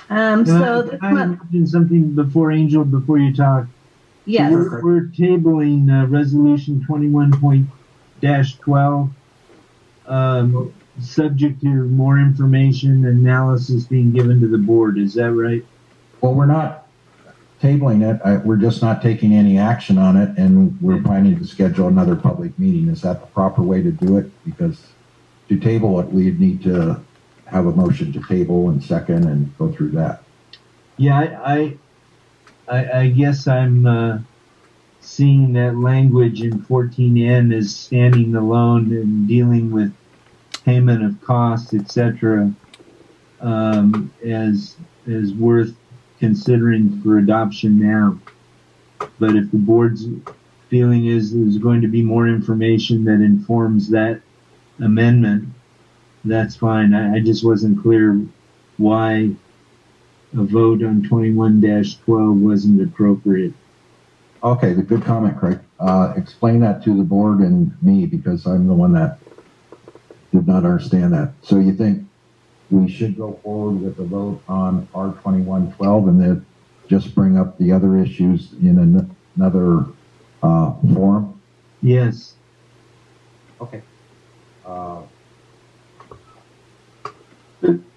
Can I mention something before Angel, before you talk? Yes. We're tabling resolution 21.-12, subject to more information and analysis being given to the board. Is that right? Well, we're not tabling it. We're just not taking any action on it, and we're planning to schedule another public meeting. Is that the proper way to do it? Because to table it, we'd need to have a motion to table and second and go through that. Yeah, I guess I'm seeing that language in 14N as standing alone and dealing with payment of costs, etc., as worth considering for adoption now. But if the board's feeling is there's going to be more information that informs that amendment, that's fine. I just wasn't clear why a vote on 21-12 wasn't appropriate. Okay, the good comment, Craig. Explain that to the board and me, because I'm the one that did not understand that. So you think we should go forward with the vote on R2112 and then just bring up the other issues in another forum? Yes. Okay.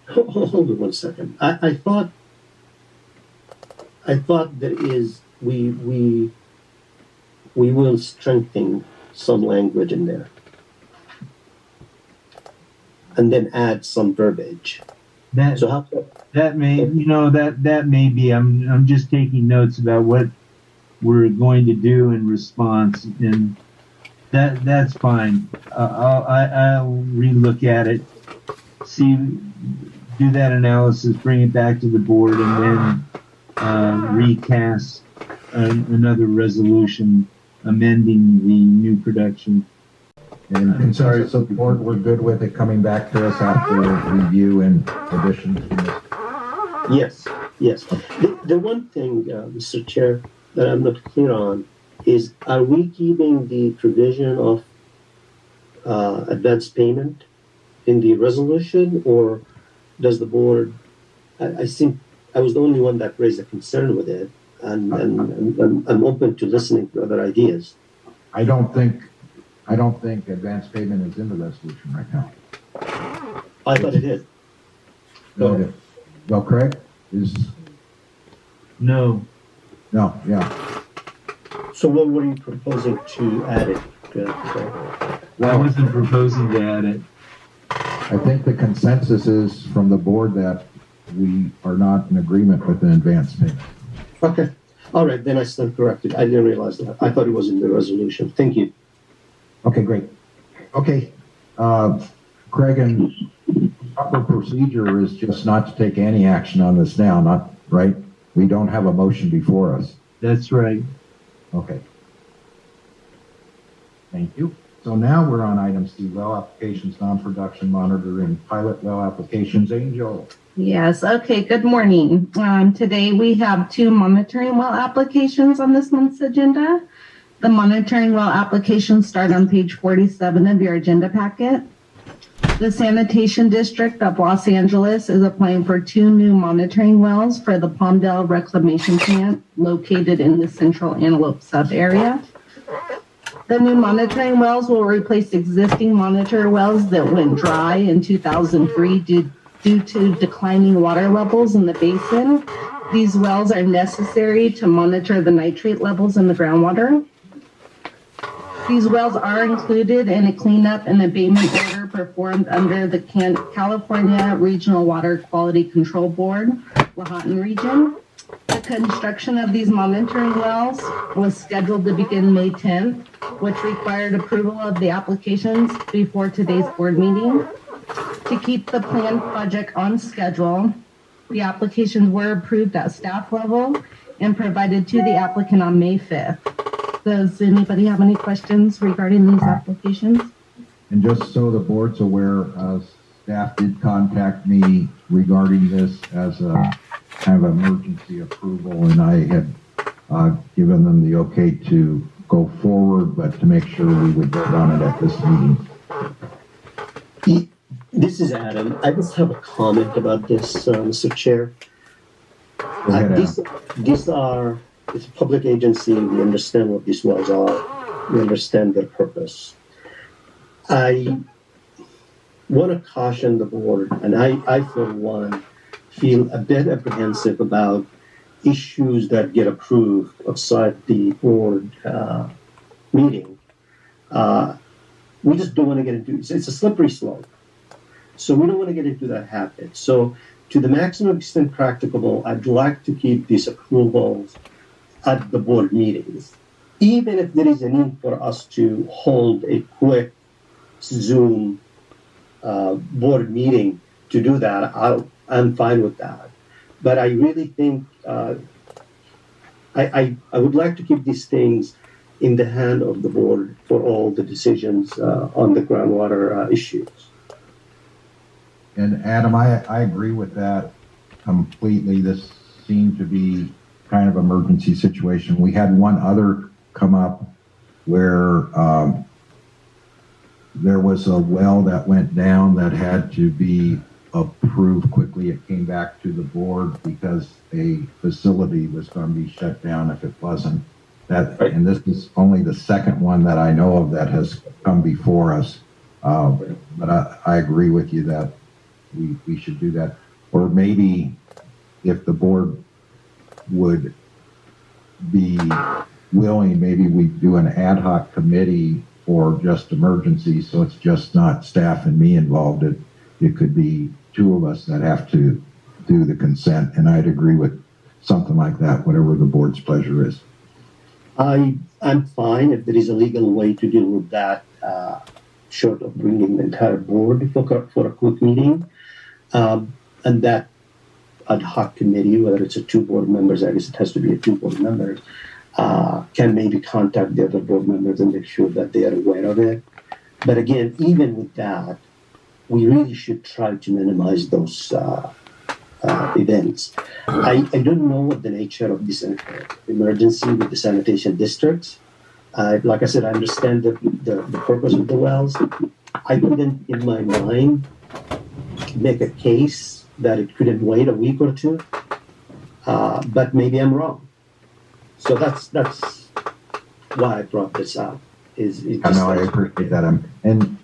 Hold on 1 second. I thought there is we will strengthen some language in there, and then add some verbiage. That may that may be. I'm just taking notes about what we're going to do in response, and that's fine. I'll relook at it, do that analysis, bring it back to the board, and then recast another resolution amending the new production. And consensus of the board, we're good with it coming back to us after review and additions. Yes. The one thing, Mr. Chair, that I'm not clear on is, are we keeping the provision of advance payment in the resolution, or does the board? I think I was the only one that raised a concern with it, and I'm open to listening to other ideas. I don't think advance payment is in the resolution right now. I thought it is. No, Craig is no. Yeah. So what were you proposing to add it? I wasn't proposing to add it. I think the consensus is from the board that we are not in agreement with an advance payment. Okay. All right, then I stand corrected. I didn't realize that. I thought it was in the resolution. Thank you. Okay, great. Okay, Craig and proper procedure is just not to take any action on this now, not, right? We don't have a motion before us. That's right. Okay. Thank you. So now we're on item C, well applications, non-production monitoring, pilot well applications. Angel. Yes. Okay. Good morning. Today we have 2 monitoring well applications on this month's agenda. The monitoring well applications start on page 47 of your agenda packet. The Sanitation District of Los Angeles is applying for 2 new monitoring wells for the Palmdale Reclamation Plant located in the Central Antelope sub-area. The new monitoring wells will replace existing monitor wells that went dry in 2003 due to declining water levels in the basin. These wells are necessary to monitor the nitrate levels in the groundwater. These wells are included in a cleanup and abatement order performed under the California Regional Water Quality Control Board, Lahontan Region. The construction of these monitoring wells was scheduled to begin May 10th, which required approval of the applications before today's board meeting. To keep the planned project on schedule, the applications were approved at staff level and provided to the applicant on May 5th. Does anybody have any questions regarding these applications? And just so the board's aware, staff did contact me regarding this as a kind of emergency approval, and I had given them the okay to go forward, but to make sure we would vote on it at this meeting. This is Adam. I just have a comment about this, Mr. Chair. It's a public agency. We understand what these wells are. We understand their purpose. I want to caution the board, and I for one, feel a bit apprehensive about issues that get approved outside the board meeting. We just don't want to get into it. It's a slippery slope. So we don't want to get into that habit. So to the maximum extent practicable, I'd like to keep these approvals at the board meetings. Even if there is a need for us to hold a quick Zoom board meeting to do that, I'm fine with that. But I really think I would like to keep these things in the hand of the board for all the decisions on the groundwater issues. And Adam, I agree with that completely. This seemed to be kind of emergency situation. We had one other come up where there was a well that went down that had to be approved quickly. It came back to the board because a facility was going to be shut down if it wasn't. And this is only the second one that I know of that has come before us. But I agree with you that we should do that. Or maybe if the board would be willing, maybe we do an ad hoc committee for just emergencies, so it's just not staff and me involved. It could be 2 of us that have to do the consent, and I'd agree with something like that, whatever the board's pleasure is. I'm fine if there is a legal way to deal with that, short of bringing the entire board for a quick meeting. And that ad hoc committee, whether it's 2 board members, I guess it has to be 2 board members, can maybe contact the other board members and make sure that they are aware of it. But again, even with that, we really should try to minimize those events. I don't know what the nature of this emergency with the sanitation districts. Like I said, I understand the purpose of the wells. I couldn't, in my mind, make a case that it couldn't wait a week or 2, but maybe I'm wrong. So that's why I brought this up. I know, I appreciate that. And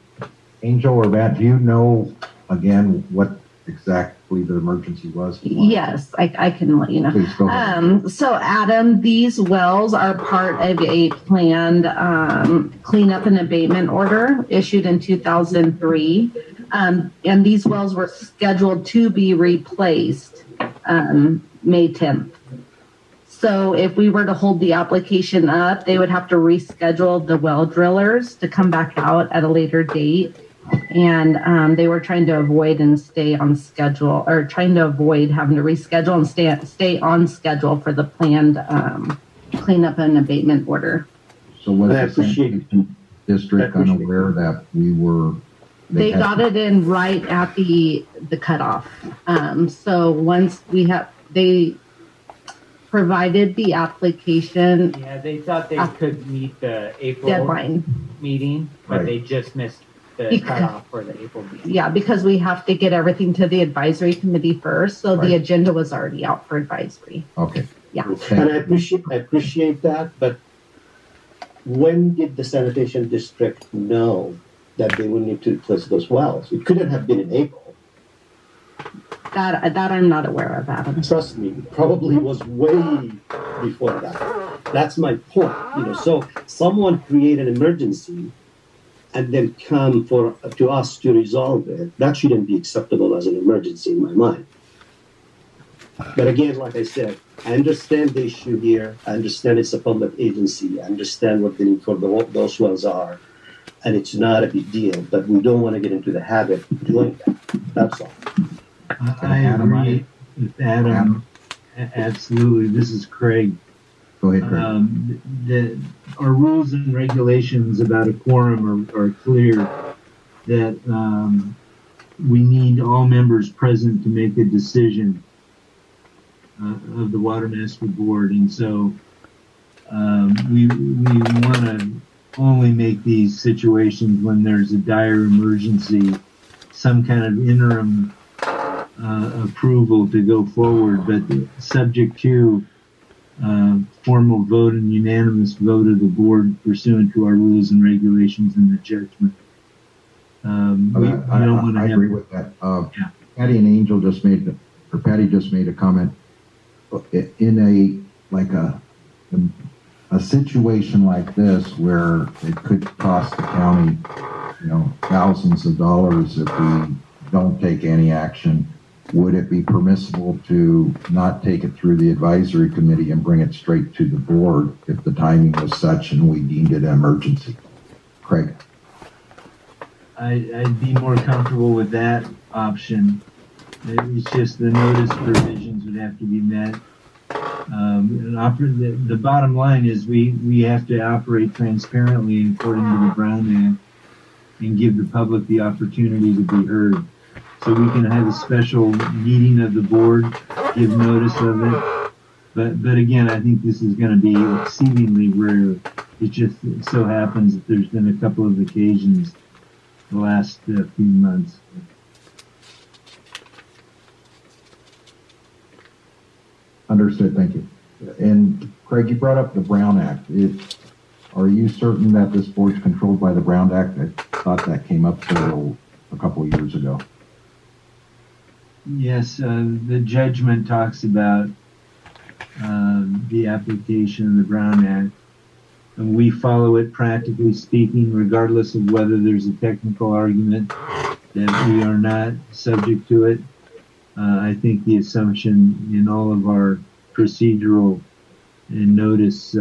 Angel or Matt, do you know again what exactly the emergency was? Yes, I can let you know. Please go ahead. So Adam, these wells are part of a planned cleanup and abatement order issued in 2003. And these wells were scheduled to be replaced May 10th. So if we were to hold the application up, they would have to reschedule the well drillers to come back out at a later date. and they were trying to avoid and stay on schedule, or trying to avoid having to reschedule and stay on schedule for the planned cleanup and abatement order. So was the sanitation district unaware that we were? They got it in right at the cutoff. So once they provided the application. Yeah, they thought they could meet the April deadline meeting, but they just missed the cutoff for the April meeting. Yeah, because we have to get everything to the advisory committee first. So the agenda was already out for advisory. Okay. Yeah. And I appreciate that, but when did the sanitation district know that they will need to replace those wells? It couldn't have been in April. That I'm not aware of, Adam. Trust me, it probably was way before that. That's my point. So someone create an emergency and then come to us to resolve it. That shouldn't be acceptable as an emergency in my mind. But again, like I said, I understand the issue here. I understand it's a public agency. I understand what the need for those wells are. And it's not a big deal, but we don't want to get into the habit of doing that. That's all. I agree with Adam. Absolutely. This is Craig. Go ahead, Craig. Our rules and regulations about a quorum are clear that we need all members present to make a decision of the Watermaster Board. And so we want to only make these situations when there's a dire emergency, some kind of interim approval to go forward, but subject to formal vote and unanimous vote of the board pursuant to our rules and regulations and the judgment. I agree with that. Patty and Angel Patty just made a comment. In a situation like this where it could cost the county, thousands of dollars if we don't take any action, would it be permissible to not take it through the advisory committee and bring it straight to the board if the timing was such and we deemed it an emergency? Craig? I'd be more comfortable with that option. It's just the notice provisions would have to be met. The bottom line is we have to operate transparently according to the Brown Act and give the public the opportunity to be heard. So we can have a special meeting of the board, give notice of it. But again, I think this is going to be exceedingly rare. It just so happens that there's been a couple of occasions the last few months. Understood, thank you. And Craig, you brought up the Brown Act. Are you certain that this board's controlled by the Brown Act? I thought that came up a couple of years ago. Yes, the judgment talks about the application of the Brown Act. And we follow it, practically speaking, regardless of whether there's a technical argument that we are not subject to it. I think the assumption in all of our procedural and notice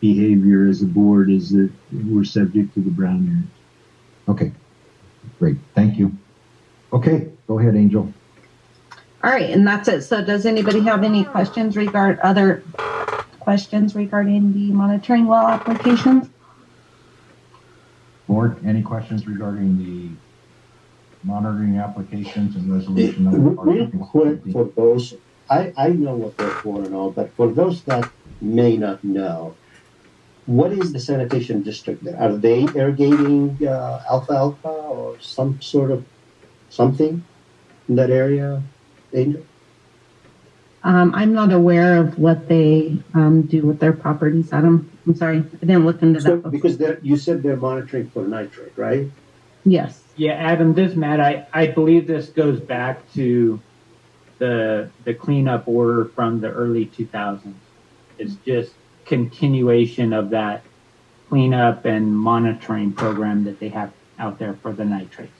behavior as a board is that we're subject to the Brown Act. Okay, great, thank you. Okay, go ahead, Angel. All right, and that's it. So does anybody have any other questions regarding the monitoring well applications? Board, any questions regarding the monitoring applications and resolution? Real quick for those, I know what they're for and all, but for those that may not know, what is the sanitation district there? Are they irrigating alfalfa or some sort of something in that area, Angel? I'm not aware of what they do with their properties, Adam. I'm sorry, I didn't look into that before. Because you said they're monitoring for nitrate, right? Yes. Yeah, Adam, Matt, I believe this goes back to the cleanup order from the early 2000s. It's just continuation of that cleanup and monitoring program that they have out there for the nitrates.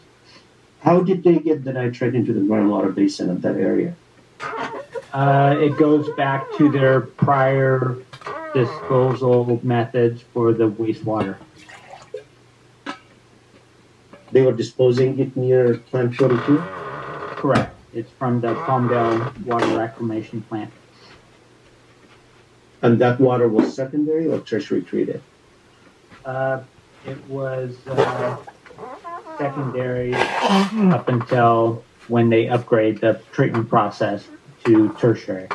How did they get the nitrate into the groundwater basin of that area? It goes back to their prior disposal methods for the wastewater. they were disposing it near Plant 42? Correct. It's from the Palmdale Water Reclamation Plant. And that water was secondary or tertiary treated? It was secondary up until when they upgrade the treatment process to tertiary.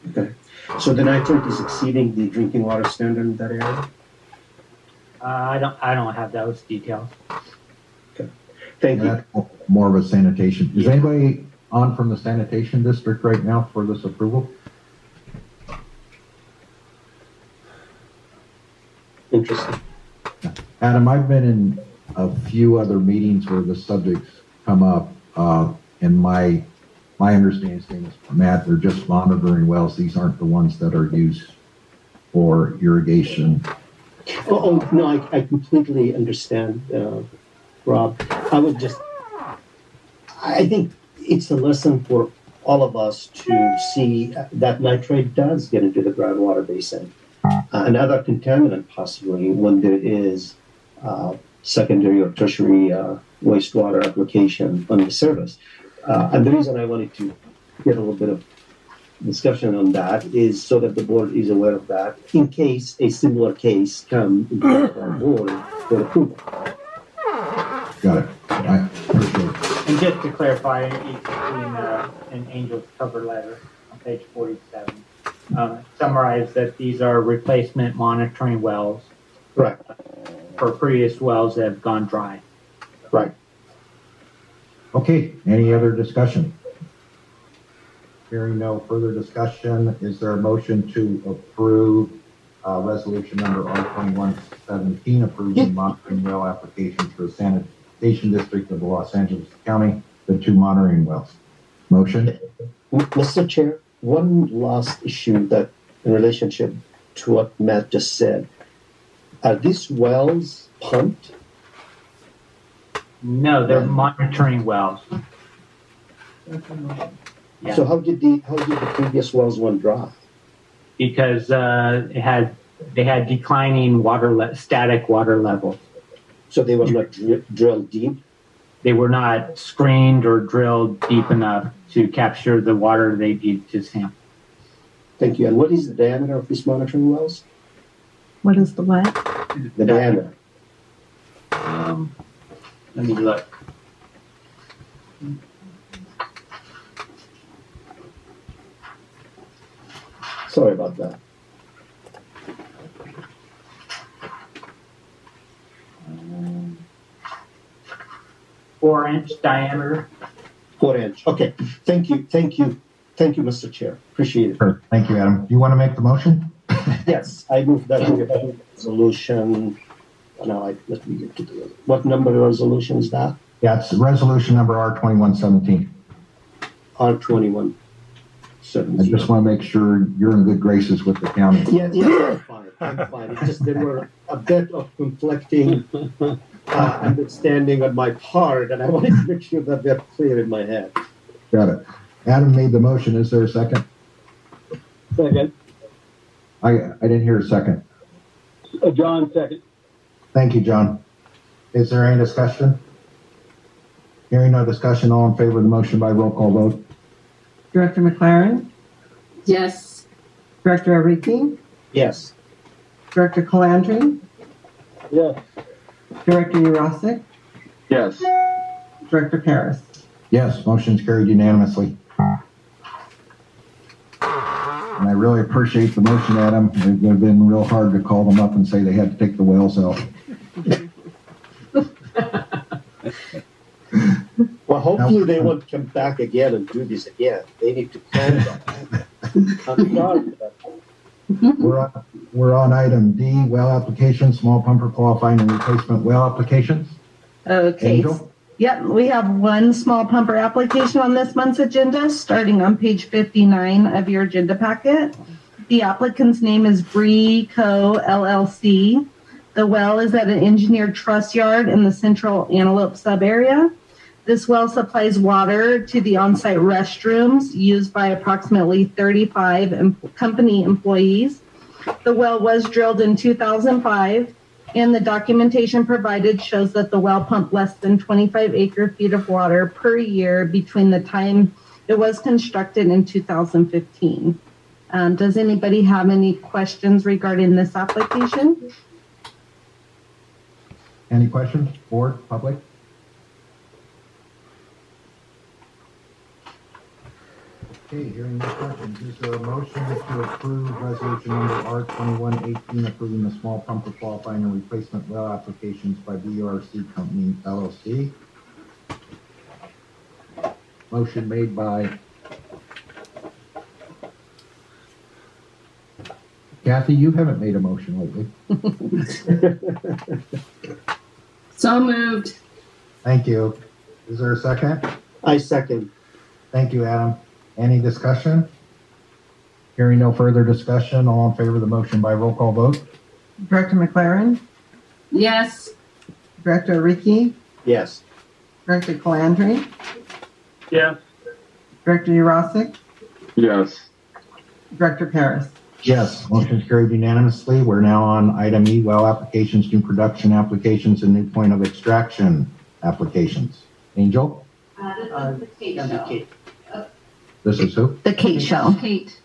Okay. So the nitrate is exceeding the drinking water standard in that area? I don't have those details. Okay. Thank you. That's more of a sanitation. Is anybody on from the sanitation district right now for this approval? Interesting. Adam, I've been in a few other meetings where the subjects come up, and my understanding is, Matt, they're just monitoring wells. These aren't the ones that are used for irrigation. Oh no, I completely understand, Rob. I think it's a lesson for all of us to see that nitrate does get into the groundwater basin. Another contaminant possibly when there is secondary or tertiary wastewater application on the surface. And the reason I wanted to get a little bit of discussion on that is so that the board is aware of that in case a similar case comes into our board for approval. Got it. I appreciate it. And just to clarify, in Angel's cover letter on page 47, summarize that these are replacement monitoring wells. Right. For previous wells that have gone dry. Right. Okay, any other discussion? Hearing no further discussion, is there a motion to approve resolution number R2117 approving monitoring well applications for the sanitation district of Los Angeles County, the 2 monitoring wells? Motion? Mr. Chair, one last issue that in relationship to what Matt just said. Are these wells pumped? No, they're monitoring wells. Yeah. So how did the previous wells run dry? Because they had declining static water levels. So they were not drilled deep? They were not screened or drilled deep enough to capture the water they need to sample. Thank you. And what is the diameter of these monitoring wells? What is the what? The diameter. Let me look. Sorry about that. 4-inch diameter. 4-inch. Okay. Thank you, Mr. Chair. Appreciate it. Sure. Thank you, Adam. Do you want to make the motion? Yes, I move that we approve resolution. Now, let me get to the what number resolution is that? Yeah, it's resolution number R2117. R2117. I just want to make sure you're in good graces with the county. Yeah, I'm fine. It's just there were a bit of conflicting understanding on my part, and I wanted to make sure that they're clear in my head. Got it. Adam made the motion. Is there a second? Second. I didn't hear a second. John, second. Thank you, John. Is there any discussion? Hearing no discussion, all in favor of the motion by roll call vote. Director MacLaren? Yes. Director Ariki? Yes. Director Calandri? Yes. Director Yurosek? Yes. Director Parris? Yes, motion's carried unanimously. And I really appreciate the motion, Adam. It would have been real hard to call them up and say they had to take the wells out. Well, hopefully they won't come back again and do this again. They need to plan that. I'm sorry for that. We're on item D, well application, small pumper qualifying and replacement well applications. Okay. Angel? Yep, we have one small pumper application on this month's agenda, starting on page 59 of your agenda packet. The applicant's name is Bree Co. LLC. The well is at an engineered truss yard in the central Antelope sub-area. This well supplies water to the on-site restrooms used by approximately 35 company employees. The well was drilled in 2005, And the documentation provided shows that the well pumped less than 25 acre feet of water per year between the time it was constructed in 2015. Does anybody have any questions regarding this application? Any questions, board, public? Okay, hearing no questions, is there a motion to approve resolution number R2118 approving the small pumper qualifying and replacement well applications by BRC Company LLC? Motion made by Kathy. You haven't made a motion lately. So moved. Thank you. Is there a second? I second. Thank you, Adam. Any discussion? Hearing no further discussion, all in favor of the motion by roll call vote? Director MacLaren, Yes. Director Ariki, Yes. Director Calandri, Yes. Director Yurosek, Yes. Director Parris. Yes, motion is carried unanimously. We're now on item E, well applications, new production applications, and new point of extraction applications. Angel? This is who? The Kate Show. Kate.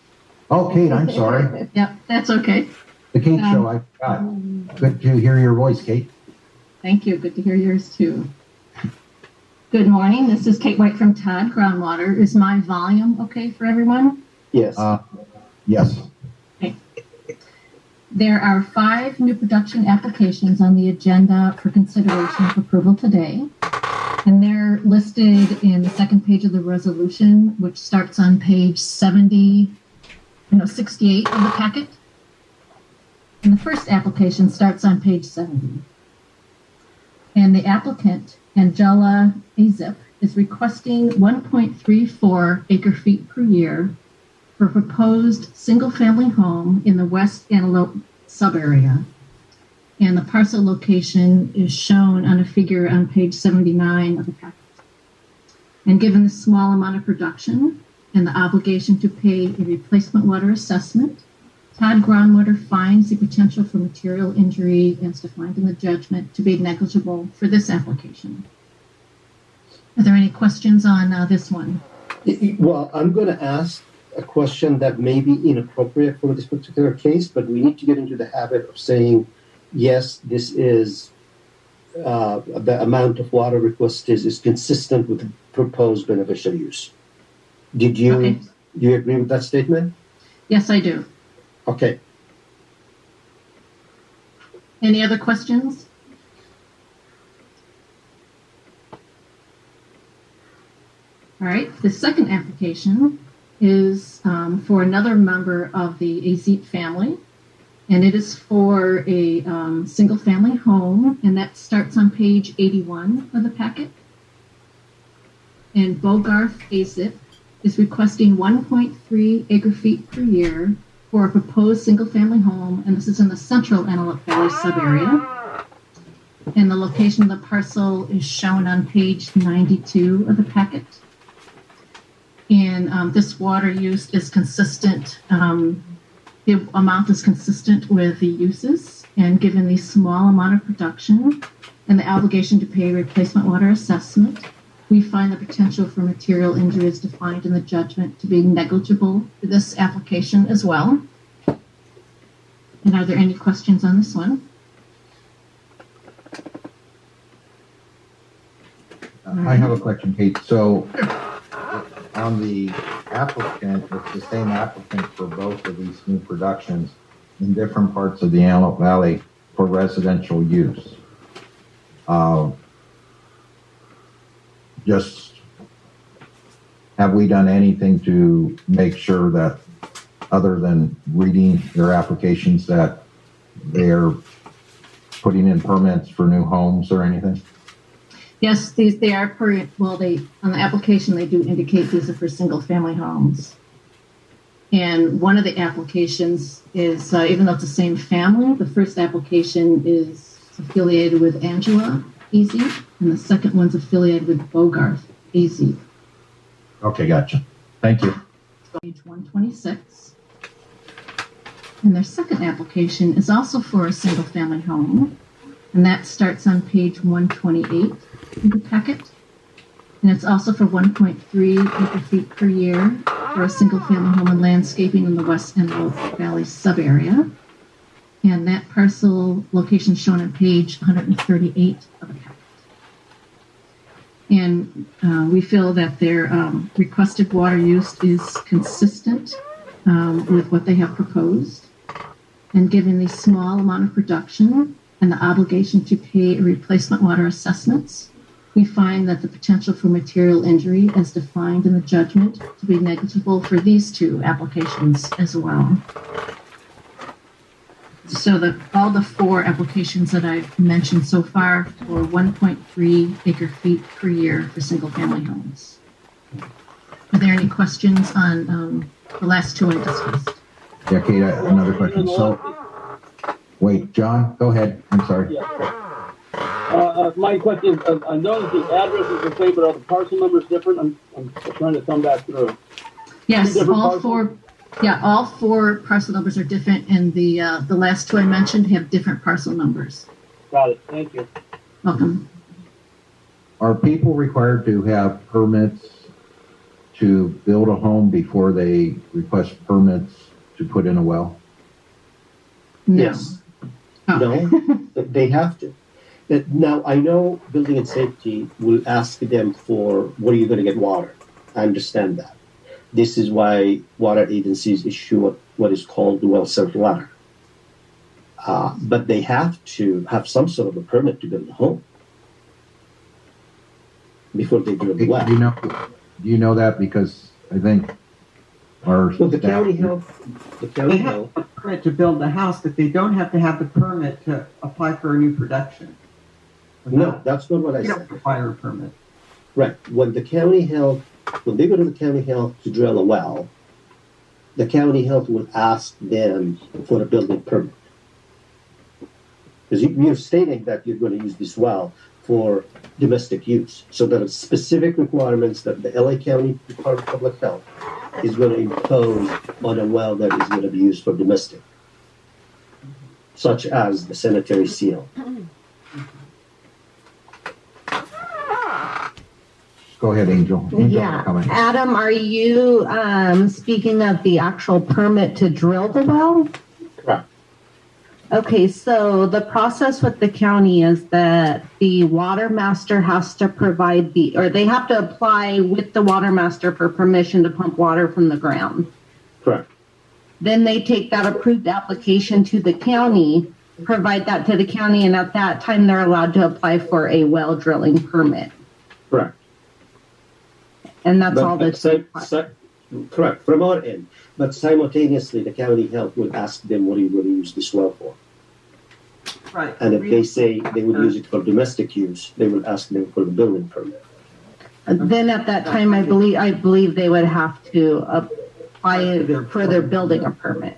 Oh, Kate, I'm sorry. Yep, that's okay. The Kate Show, I forgot. Good to hear your voice, Kate. Thank you. Good to hear yours too. Good morning. This is Kate White from Todd Groundwater. Is my volume okay for everyone? Yes. Yes. Okay. There are 5 new production applications on the agenda for consideration of approval today. And they're listed in the second page of the resolution, which starts on page 68 of the packet. And the first application starts on page 70. And the applicant, Angela Azip, is requesting 1.34 acre feet per year for a proposed single-family home in the West Antelope subarea. And the parcel location is shown on a figure on page 79 of the packet. And given the small amount of production and the obligation to pay a replacement water assessment, Todd Groundwater finds the potential for material injury as defined in the judgment to be negligible for this application. Are there any questions on this one? Well, I'm going to ask a question that may be inappropriate for this particular case, but we need to get into the habit of saying, yes, this is the amount of water requested is consistent with the proposed beneficial use. Do you agree with that statement? Yes, I do. Okay. Any other questions? All right, the second application is for another member of the Azip family. And it is for a single-family home, and that starts on page 81 of the packet. And Bogarth Azip is requesting 1.3 acre feet per year for a proposed single-family home, and this is in the central Antelope Valley subarea. And the location of the parcel is shown on page 92 of the packet. And this water use is consistent. The amount is consistent with the uses, and given the small amount of production and the obligation to pay a replacement water assessment, we find the potential for material injuries defined in the judgment to be negligible for this application as well. And are there any questions on this one? I have a question, Kate. So on the applicant, it's the same applicant for both of these new productions in different parts of the Antelope Valley for residential use. Just have we done anything to make sure that, other than reading their applications, that they're putting in permits for new homes or anything? Yes, they are on the application they do indicate these are for single family homes. And one of the applications is, even though it's the same family, the first application is affiliated with Angela Azip, and the second one's affiliated with Bogarth Azip. Okay, gotcha. Thank you. Page 126. And their second application is also for a single family home, And that starts on page 128 of the packet. And it's also for 1.3 acre feet per year for a single family home and landscaping in the West Antelope Valley sub-area. And that parcel location is shown on page 138 of the packet. And we feel that their requested water use is consistent with what they have proposed. And given the small amount of production and the obligation to pay replacement water assessments, we find that the potential for material injury as defined in the judgment to be negligible for these two applications as well. So all the four applications that I've mentioned so far for 1.3 acre feet per year for single family homes. Are there any questions on the last two I discussed? Yeah, Kate, another question. So, wait, John, go ahead. I'm sorry. My question is, I noticed the address is the same, but are the parcel numbers different? I'm trying to thumb that through. Yes, all four parcel numbers are different, and the last two I mentioned have different parcel numbers. Got it. Thank you. Welcome. Are people required to have permits to build a home before they request permits to put in a well? No. Yes. No, they have to. Now, I know building and safety will ask them for, where are you going to get water? I understand that. This is why water agencies issue what is called the well served water. But they have to have some sort of a permit to build a home before they drill the well. Do you know that? Because I think the county health. They have a permit to build the house, but they don't have to have the permit to apply for a new production. No, that's not what I said. You don't require a permit. Right. When they go to the county health to drill a well, the county health will ask them for a building permit. Because you're stating that you're going to use this well for domestic use. So there are specific requirements that the LA County Department of Public Health is going to impose on a well that is going to be used for domestic, such as the sanitary seal. Go ahead, Angel. Yeah. Adam, are you speaking of the actual permit to drill the well? Correct. Okay, so the process with the county is that the Watermaster has to provide they have to apply with the Watermaster for permission to pump water from the ground. Correct. Then they take that approved application to the county, provide that to the county, and at that time they're allowed to apply for a well drilling permit. Correct. And that's all that's correct, from our end. But simultaneously, the county health will ask them, what are you going to use this well for? Right. And if they say they would use it for domestic use, they will ask them for the building permit. Then at that time, I believe they would have to apply for their building a permit.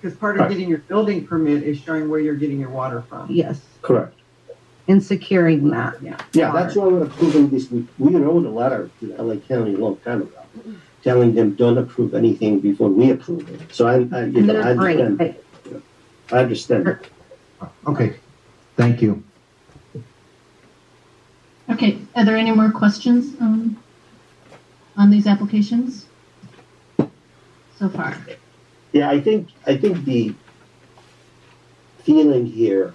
Because part of getting your building permit is showing where you're getting your water from. Yes. Correct. And securing that. Yeah, that's why we're approving this. We wrote a letter to the LA County a long time ago, telling them don't approve anything before we approve it. So I understand. I understand. Okay, thank you. Okay, are there any more questions on these applications so far? Yeah, I think the feeling here.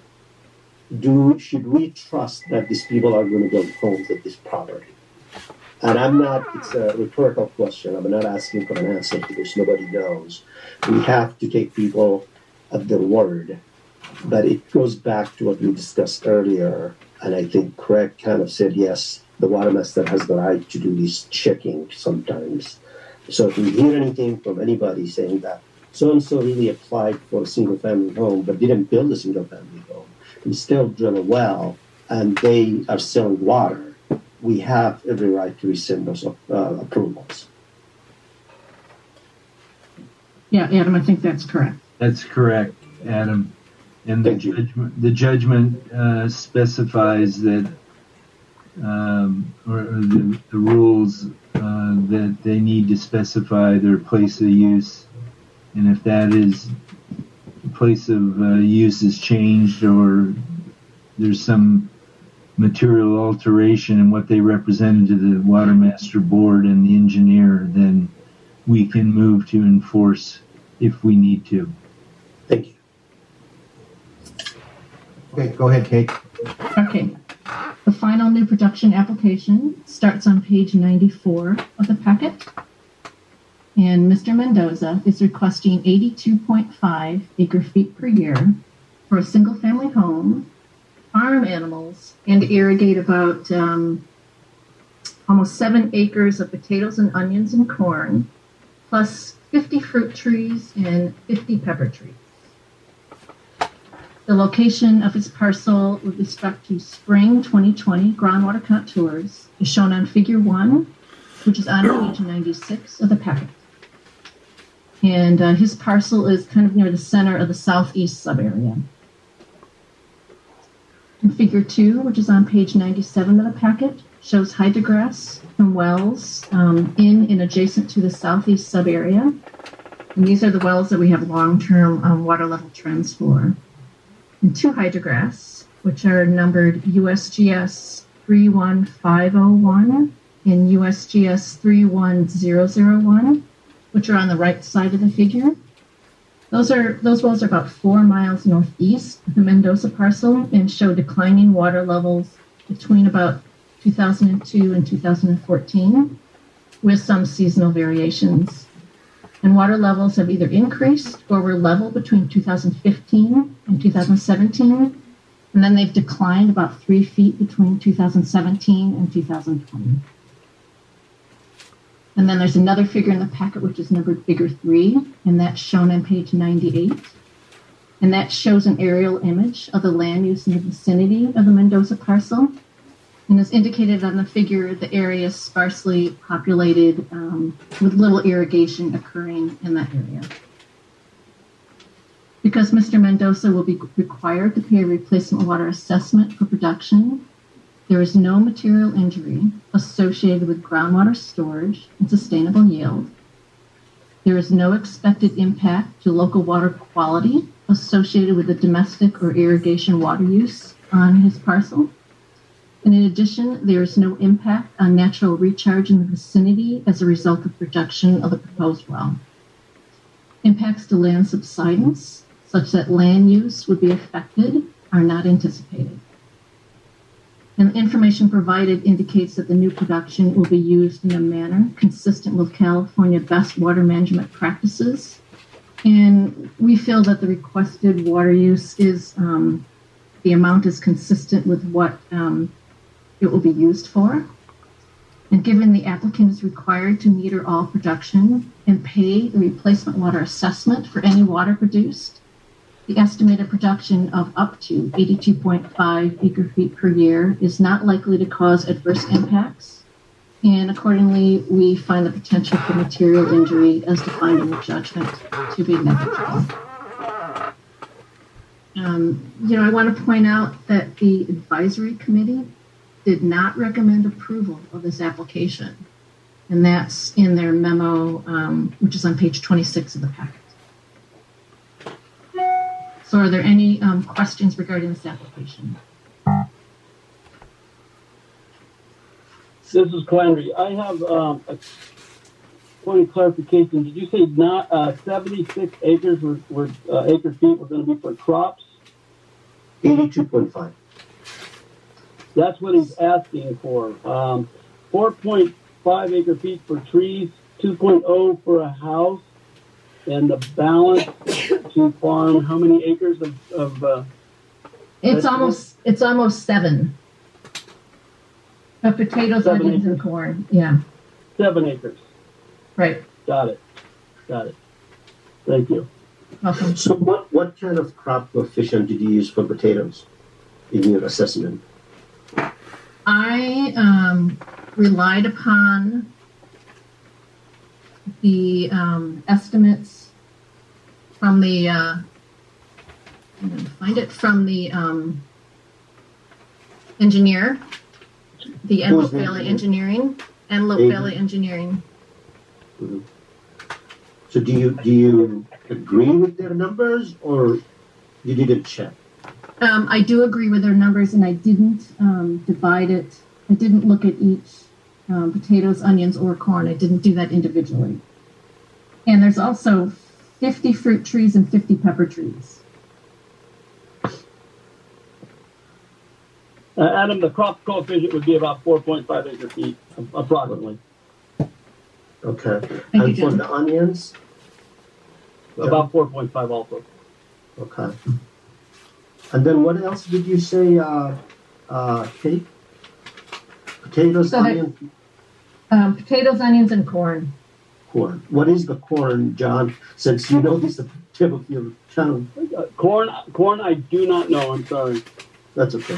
Should we trust that these people are going to build homes at this property? And it's a rhetorical question. I'm not asking for an answer because nobody knows. We have to take people at their word. But it goes back to what we discussed earlier. And I think Craig kind of said, yes, the Watermaster has the right to do this checking sometimes. So if we hear anything from anybody saying that so-and-so really applied for a single-family home but didn't build a single-family home, we still drill a well, and they are selling water, we have every right to rescind those approvals. Yeah, Adam, I think that's correct. That's correct, Adam. And the judgment specifies that, or the rules that they need to specify their place of use, and if that is place of use is changed or there's some material alteration in what they represented to the Watermaster board and the engineer, then we can move to enforce if we need to. Thank you. Okay, go ahead, Kate. Okay. The final new production application starts on page 94 of the packet. And Mr. Mendoza is requesting 82.5 acre-feet per year for a single-family home, farm animals, and to irrigate about almost 7 acres of potatoes and onions and corn, plus 50 fruit trees and 50 pepper trees. The location of his parcel with respect to spring 2020 groundwater contours is shown on figure 1, which is on page 96 of the packet. And his parcel is kind of near the center of the southeast subarea. And figure 2, which is on page 97 of the packet, shows hydrographs from wells in and adjacent to the southeast subarea. And these are the wells that we have long-term water level trends for. And 2 hydrographs, which are numbered USGS 31501 and USGS 31001, which are on the right side of the figure. Those wells are about 4 miles northeast of the Mendoza parcel and show declining water levels between about 2002 and 2014, with some seasonal variations. And water levels have either increased or were level between 2015 and 2017, and then they've declined about 3 feet between 2017 and 2020. And then there's another figure in the packet, which is numbered figure 3, and that's shown on page 98. And that shows an aerial image of the land use in the vicinity of the Mendoza parcel. And as indicated on the figure, the area is sparsely populated with little irrigation occurring in that area. Because Mr. Mendoza will be required to pay a replacement water assessment for production, there is no material injury associated with groundwater storage and sustainable yield. There is no expected impact to local water quality associated with the domestic or irrigation water use on his parcel. And in addition, there is no impact on natural recharge in the vicinity as a result of production of the proposed well. Impacts to land subsidence, such that land use would be affected, are not anticipated. And the information provided indicates that the new production will be used in a manner consistent with California best water management practices. And we feel that the requested water use is, the amount is consistent with what it will be used for. And given the applicant is required to meter all production and pay the replacement water assessment for any water produced, the estimated production of up to 82.5 acre-feet per year is not likely to cause adverse impacts. And accordingly, we find the potential for material injury as defined in the judgment to be negligible. I want to point out that the advisory committee did not recommend approval of this application. And that's in their memo, which is on page 26 of the packet. So are there any questions regarding this application? This is Calandri. I have a point of clarification. Did you say not 76 acres were acre feet were going to be for crops? 82.5. That's what he's asking for. 4.5 acre feet for trees, 2.0 for a house, and the balance to farm how many acres of it's almost 7 of potatoes, onions, and corn. Yeah. 7 acres. Right. Got it. Thank you. Welcome. So what kind of crop coefficient did you use for potatoes in your assessment? I relied upon the estimates from the I'm going to find it from the engineer, the Antelope Valley Engineering. Mm-hmm. So do you agree with their numbers, or you didn't check? I do agree with their numbers, and I didn't divide it. I didn't look at each potatoes, onions, or corn. I didn't do that individually. And there's also 50 fruit trees and 50 pepper trees. Adam, the crop coefficient would be about 4.5 acre feet, approximately. Okay. Thank And you, for Jim. the onions? About 4.5 also. Okay. And then what else did you say, Kate? Potatoes, So onions, potatoes, onions, and corn. corn. What is the corn, John? Since you know this is the tip of your tongue. Corn, I do not know. I'm sorry. That's okay.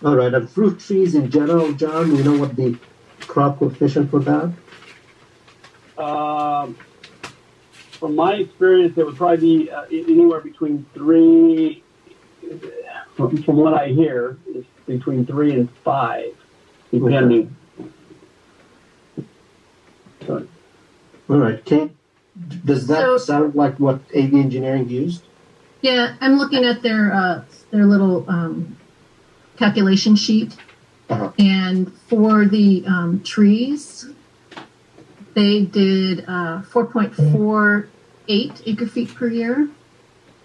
All right. And fruit trees in general, John, you know what the crop coefficient for that? From my experience, it would probably be anywhere between 3, from what I hear, is between 3 and 5, depending. All right, Kate, does that sound like what AV Engineering used? Yeah, I'm looking at their little calculation sheet, and for the trees, they did 4.48 acre feet per year.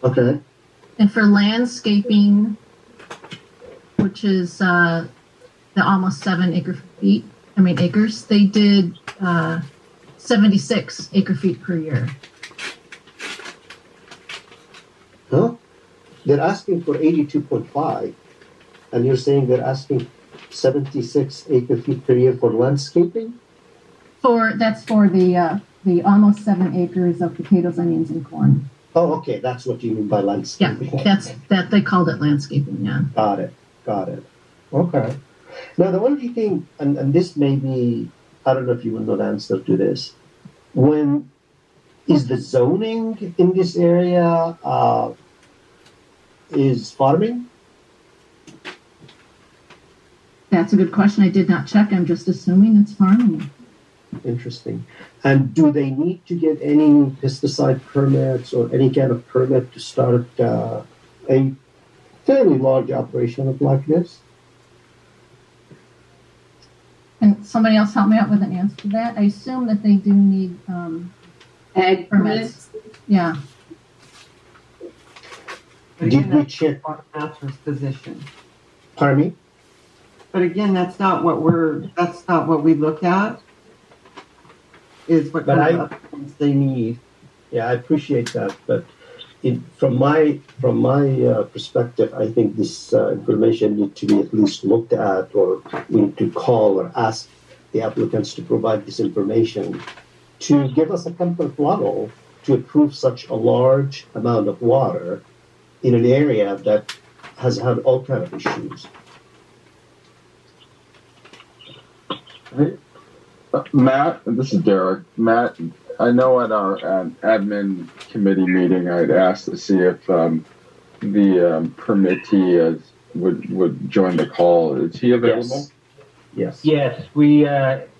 Okay. And for landscaping, which is the almost 7 acres, they did 76 acre feet per year. Huh? They're asking for 82.5, and you're saying they're asking 76 acre feet per year for landscaping? That's for the almost 7 acres of potatoes, onions, and corn. Oh, okay, that's what you mean by landscaping. Yeah, that they called it landscaping. Yeah. Got it. Okay. Now the only thing, and this may be, I don't know if you will know the answer to this. When is the zoning in this area is farming? That's a good question. I did not check. I'm just assuming it's farming. Interesting. And do they need to get any pesticide permits or any kind of permit to start a fairly large operation like this? And somebody else help me out with an answer to that. I assume that they do need ag permits. Yeah. Did we check Watermaster's position? Pardon me? But again, that's not what we look at. Is what kind of applicants they need. Yeah, I appreciate that, but from my perspective, I think this information needs to be at least looked at, or we need to call or ask the applicants to provide this information to give us a comfort level to approve such a large amount of water in an area that has had all kind of issues. Matt, this is Derek. Matt, I know at our admin committee meeting, I'd asked to see if the permittee would join the call. Is he available? Yes. Yes, we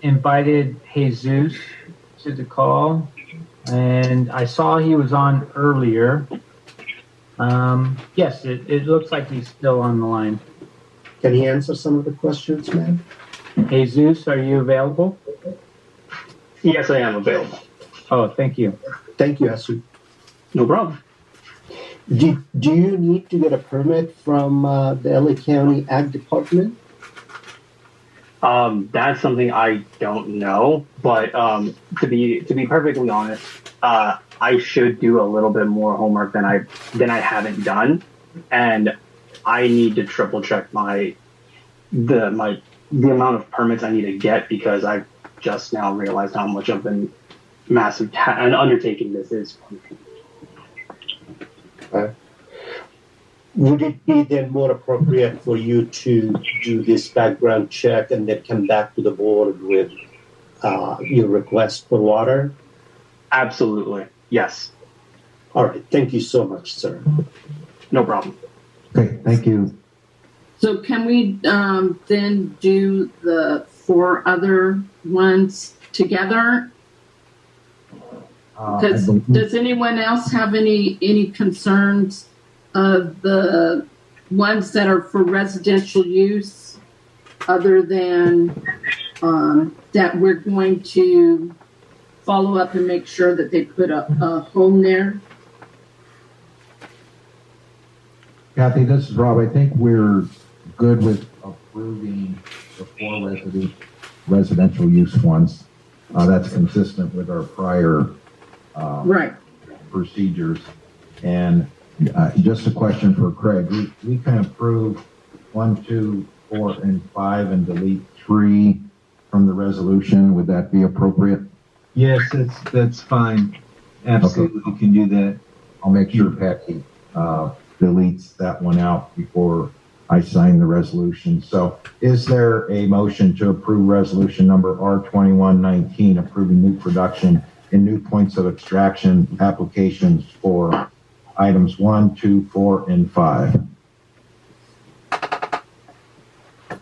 invited Jesus to the call, and I saw he was on earlier. Yes, it looks like he's still on the line. Can he answer some of the questions, man? Jesus, are you available? Yes, I am available. Oh, thank you. Thank you, Asu. No problem. Do you need to get a permit from the LA County Ag Department? That's something I don't know, but to be perfectly honest, I should do a little bit more homework than I haven't done, and I need to triple check the amount of permits I need to get, because I've just now realized how much of a massive an undertaking this is. Would it be then more appropriate for you to do this background check and then come back to the board with your request for water? Absolutely. Yes. All right. Thank you so much, sir. No problem. Okay, thank you. So can we then do the 4 other ones together? Does anyone else have any concerns of the ones that are for residential use, other than that we're going to follow up and make sure that they put a home there. Kathy, this is Rob. I think we're good with approving the 4 residential use ones. That's consistent with our prior right procedures. And just a question for Craig. We can approve 1, 2, 4, and 5 and delete 3 from the resolution. Would that be appropriate? Yes, that's fine. Absolutely, Okay. you can do that. I'll make sure Patty deletes that one out before I sign the resolution. So is there a motion to approve resolution number R2119, approving new production and new points of extraction applications for items 1, 2, 4, and 5?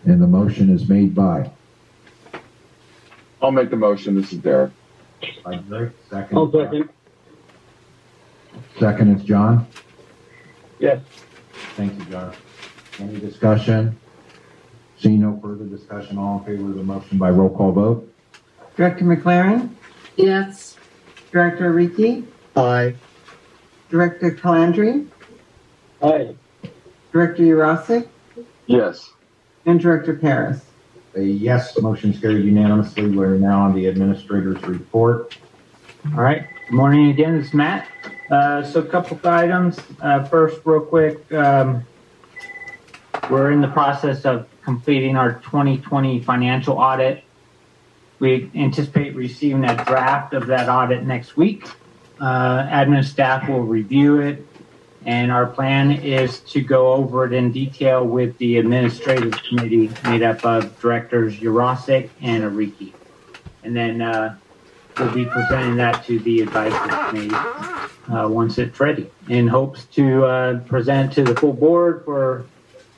And the motion is made by? I'll make the motion. This is Derek. By Greg. Second. I'll second. Second is John. Yes. Thank you, John. Any discussion? Seeing no further discussion, all in favor of the motion by roll call vote? Director MacLaren? Yes. Director Ariki? Aye. Director Calandri? Aye. Director Yurosek? Yes. And Director Parris? A yes, motion is carried unanimously. We're now on the administrator's report. All right. Good morning again. This is Matt. So a couple of items. First, real quick, we're in the process of completing our 2020 financial audit. We anticipate receiving a draft of that audit next week. Admin staff will review it, and our plan is to go over it in detail with the administrative committee made up of Directors Yurosek and Ariki. And then we'll be presenting that to the advisory committee once it's ready, in hopes to present to the full board for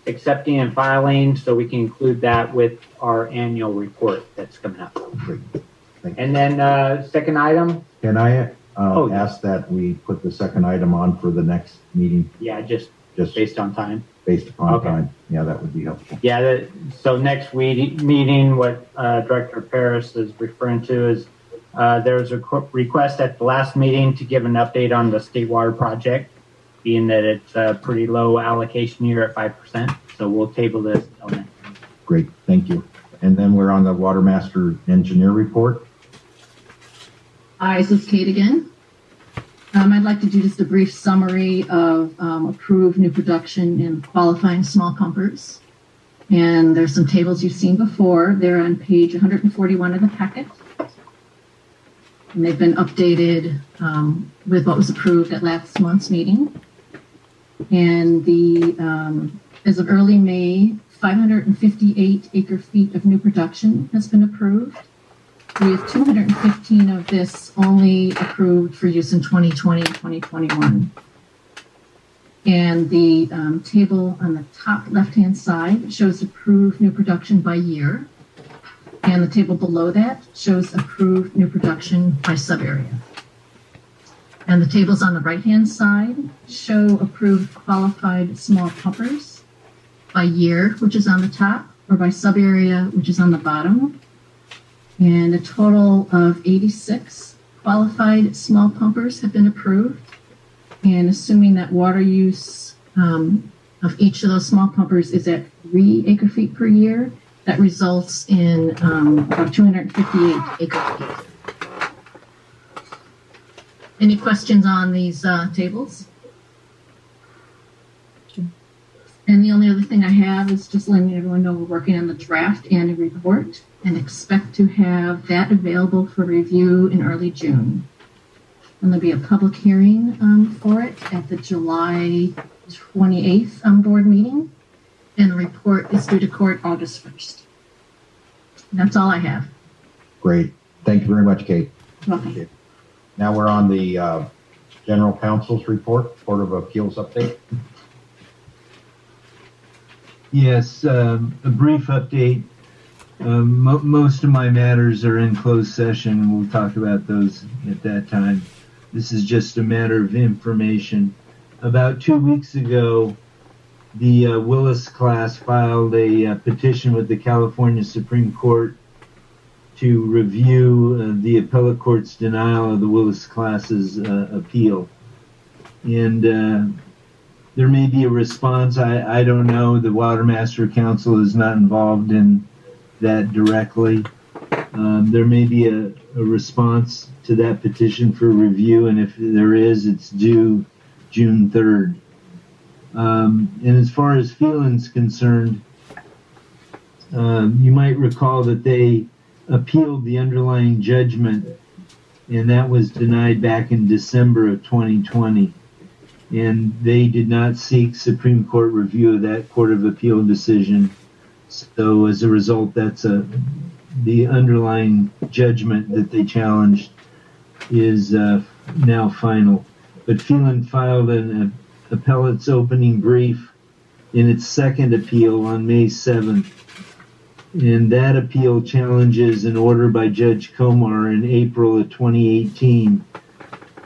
accepting and filing, so we can include that with our annual report that's coming up. And then second item. Can I ask that we put the second item on for the next meeting? Yeah, just based on time. Based upon time. Yeah, that would be helpful. Yeah, so next meeting, what Director Parris is referring to is there's a request at the last meeting to give an update on the state water project, being that it's a pretty low allocation year at 5%. So we'll table this until next. Great, thank you. And then we're on the Watermaster engineer report. Hi, this is Kate again. I'd like to do just a brief summary of approved new production and qualifying small pumpers. And there's some tables you've seen before. They're on page 141 of the packet. And they've been updated with what was approved at last month's meeting. And as of early May, 558 acre feet of new production has been approved. We have 215 of this only approved for use in 2020 and 2021. And the table on the top left-hand side shows approved new production by year. And the table below that shows approved new production by sub-area. And the tables on the right-hand side show approved qualified small pumpers by year, which is on the top, or by sub-area, which is on the bottom. And a total of 86 qualified small pumpers have been approved. And assuming that water use of each of those small pumpers is at 3 acre feet per year, that results in about 258 acre feet. Any questions on these tables? And the only other thing I have is just letting everyone know we're working on the draft annual report and expect to have that available for review in early June. And there'll be a public hearing for it at the July 28th board meeting. And the report is due to court August 1st. And that's all I have. Great. Thank you very much, Kate. Welcome. Now we're on the General Counsel's report, Court of Appeals update. Yes, a brief update. Most of my matters are in closed session. We'll talk about those at that time. This is just a matter of information. about 2 weeks ago, the Willis class filed a petition with the California Supreme Court to review the appellate court's denial of the Willis class's appeal. And there may be a response. I don't know. The Watermaster Council is not involved in that directly. There may be a response to that petition for review, and if there is, it's due June 3rd. And as far as Phelan's concerned, you might recall that they appealed the underlying judgment, and that was denied back in December of 2020. And they did not seek Supreme Court review of that Court of Appeal decision. So as a result, that's the underlying judgment that they challenged is now final. But Phelan filed an appellate's opening brief in its second appeal on May 7th. And that appeal challenges an order by Judge Komar in April of 2018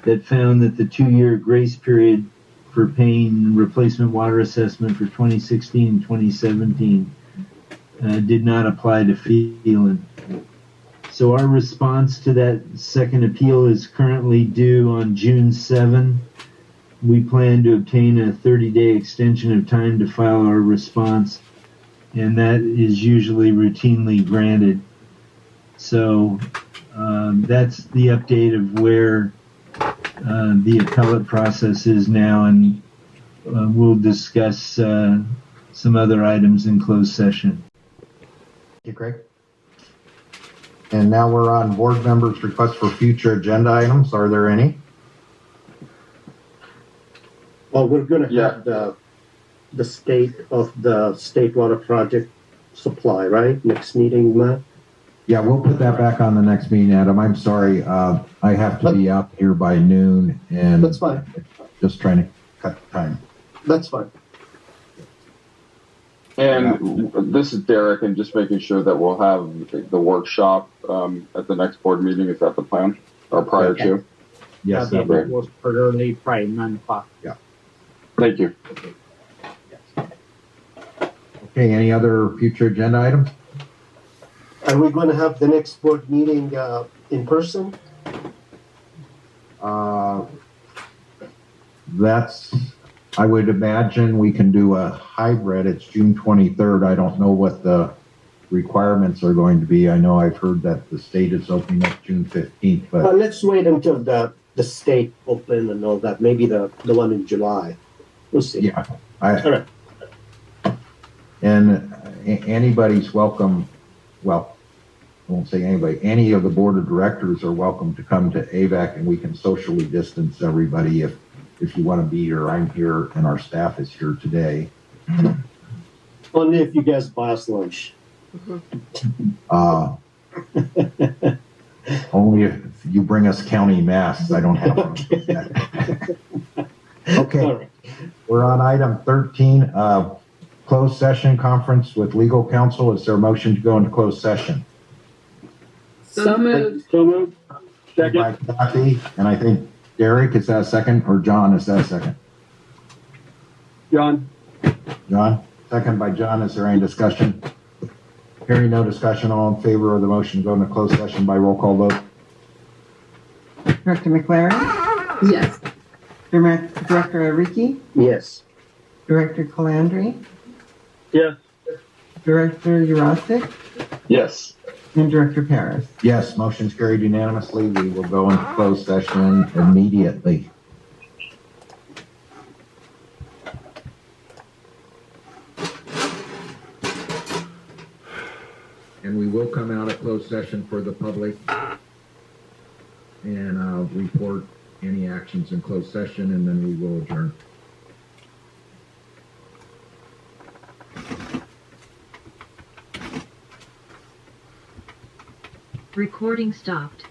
that found that the 2-year grace period for paying replacement water assessment for 2016 and 2017 did not apply to Phelan. So our response to that second appeal is currently due on June 7. We plan to obtain a 30-day extension of time to file our response, and that is usually routinely granted. So that's the update of where the appellate process is now, and we'll discuss some other items in closed session. Thank you, Craig. And now we're on board members' requests for future agenda items. Are there any? Well, we're going to have the state of the state water project supply, right? Next meeting, Matt? Yeah, we'll put that back on the next meeting, Adam. I'm sorry. I have to be out here by noon, and that's fine. Just trying to cut the time. That's fine. And this is Derek, and just making sure that we'll have the workshop at the next board meeting. Is that the plan, or prior to? Yes, that was early, probably 9 o'clock. Yeah. Thank you. Okay, any other future agenda items? Are we going to have the next board meeting in person? I would imagine we can do a hybrid. It's June 23rd. I don't know what the requirements are going to be. I know I've heard that the state is opening up June 15th, but let's wait until the state open and all that. Maybe the one in July. We'll see. Yeah. All right. And anybody's welcome. Well, I won't say anybody. Any of the board of directors are welcome to come to AVAC, and we can socially distance everybody if you want to be here. I'm here, and our staff is here today. Only if you guys buy us lunch. Only if you bring us county masks. I don't have them. Okay. All right. We're on item 13, closed session conference with legal counsel. Is there a motion to go into closed session? So moved. So moved. Second. By Kathy, and I think Derek, is that a second? Or John, is that a second? John. John? Second by John. Is there any discussion? Hearing no discussion, all in favor of the motion to go into closed session by roll call vote? Director MacLaren? Yes. Director Ariki? Yes. Director Calandri? Yes. Director Yurosek? Yes. And Director Parris? Yes, motion's carried unanimously. We will go into closed session immediately. And we will come out of closed session for the public and report any actions in closed session, and then we will adjourn. Recording stopped.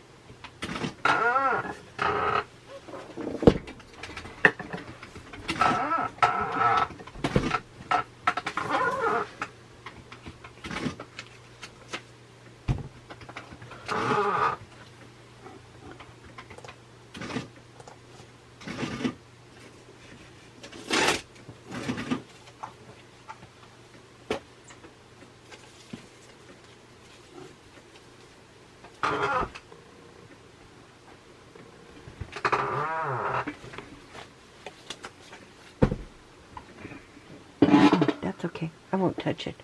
That's okay. I won't touch it.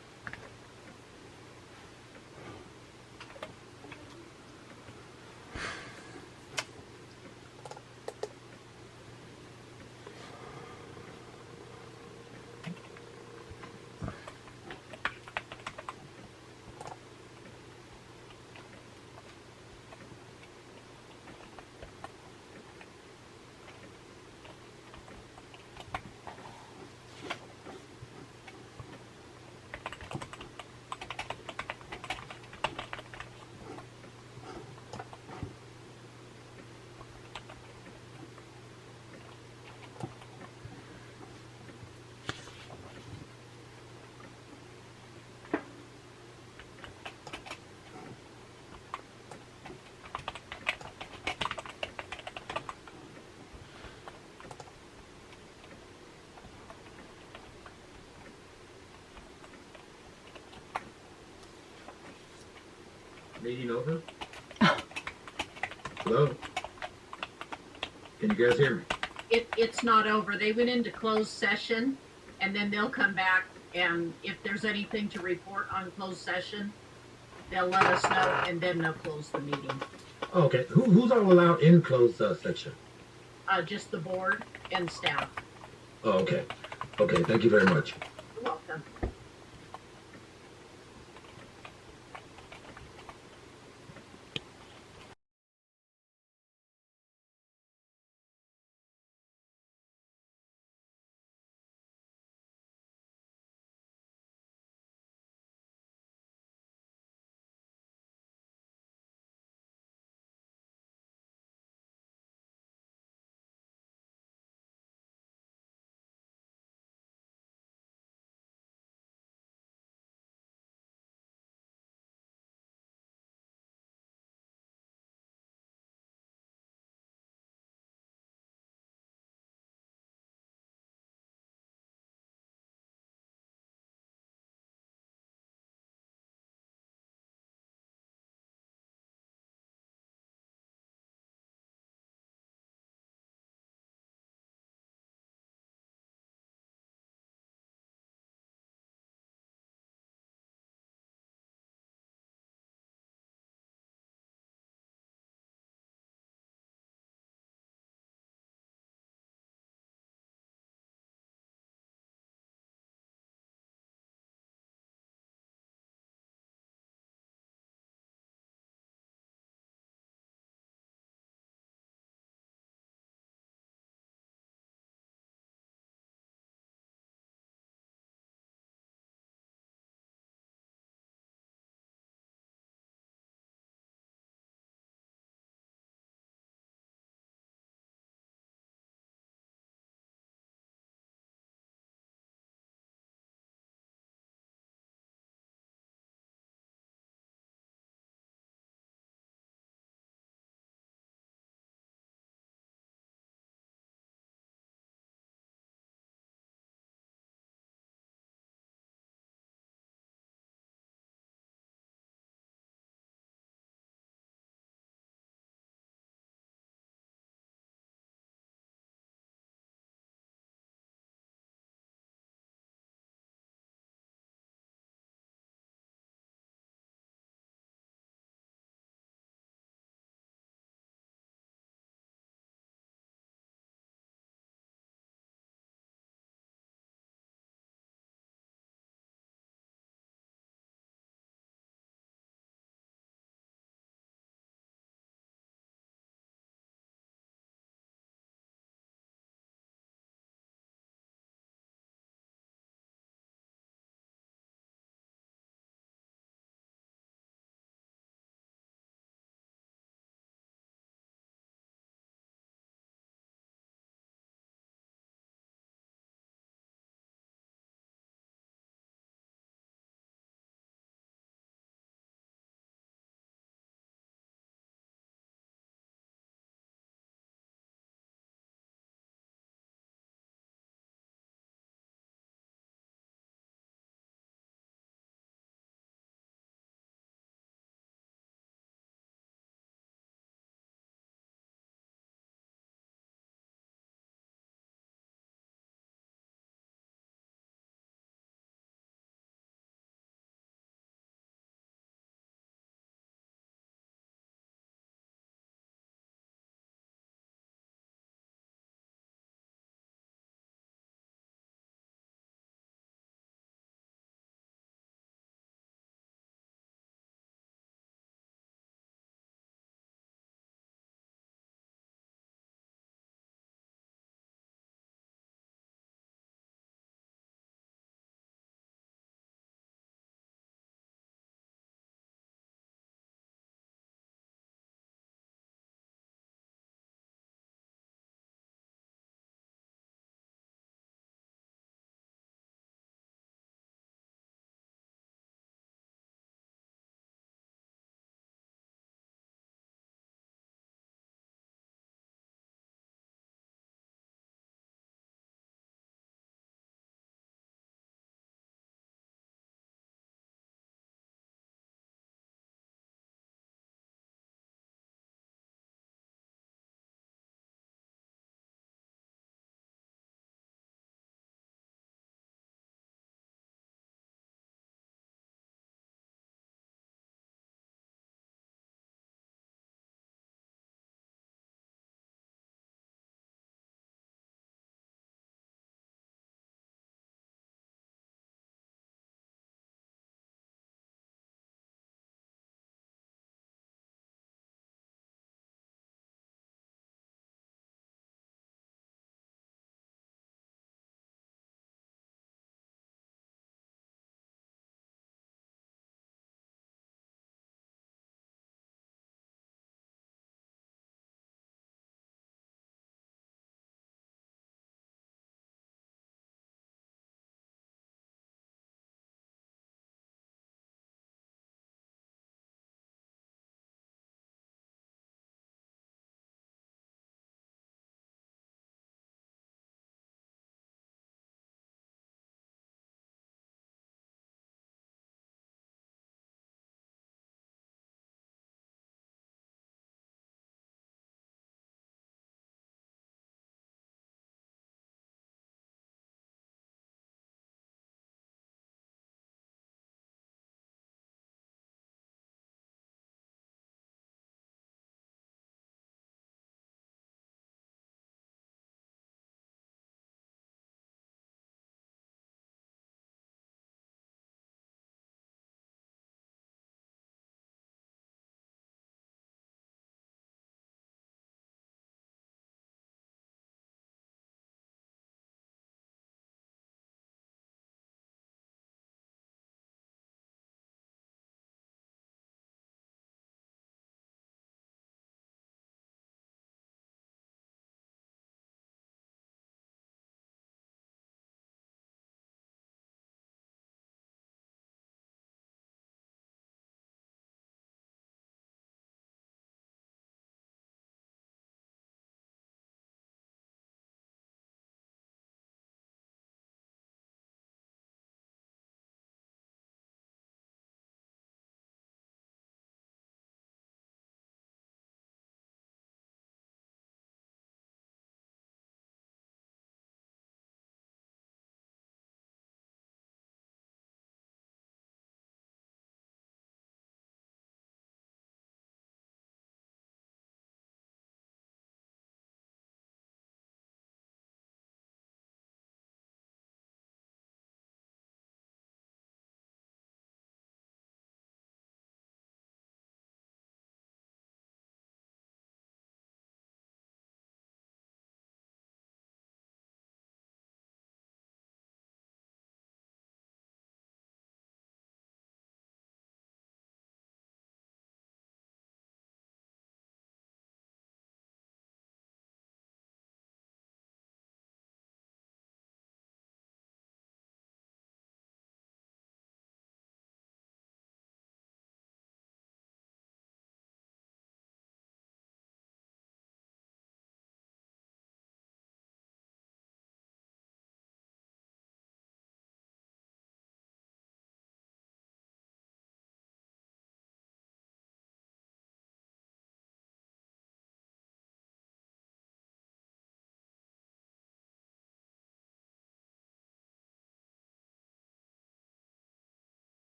Meeting over? Hello? Can you guys hear me? It's not over. They went into closed session, and then they'll come back, and if there's anything to report on closed session, they'll let us know, and then they'll close the meeting. Okay. Who's all allowed in closed section? Just the board and staff. Oh, okay. Okay, thank you very much.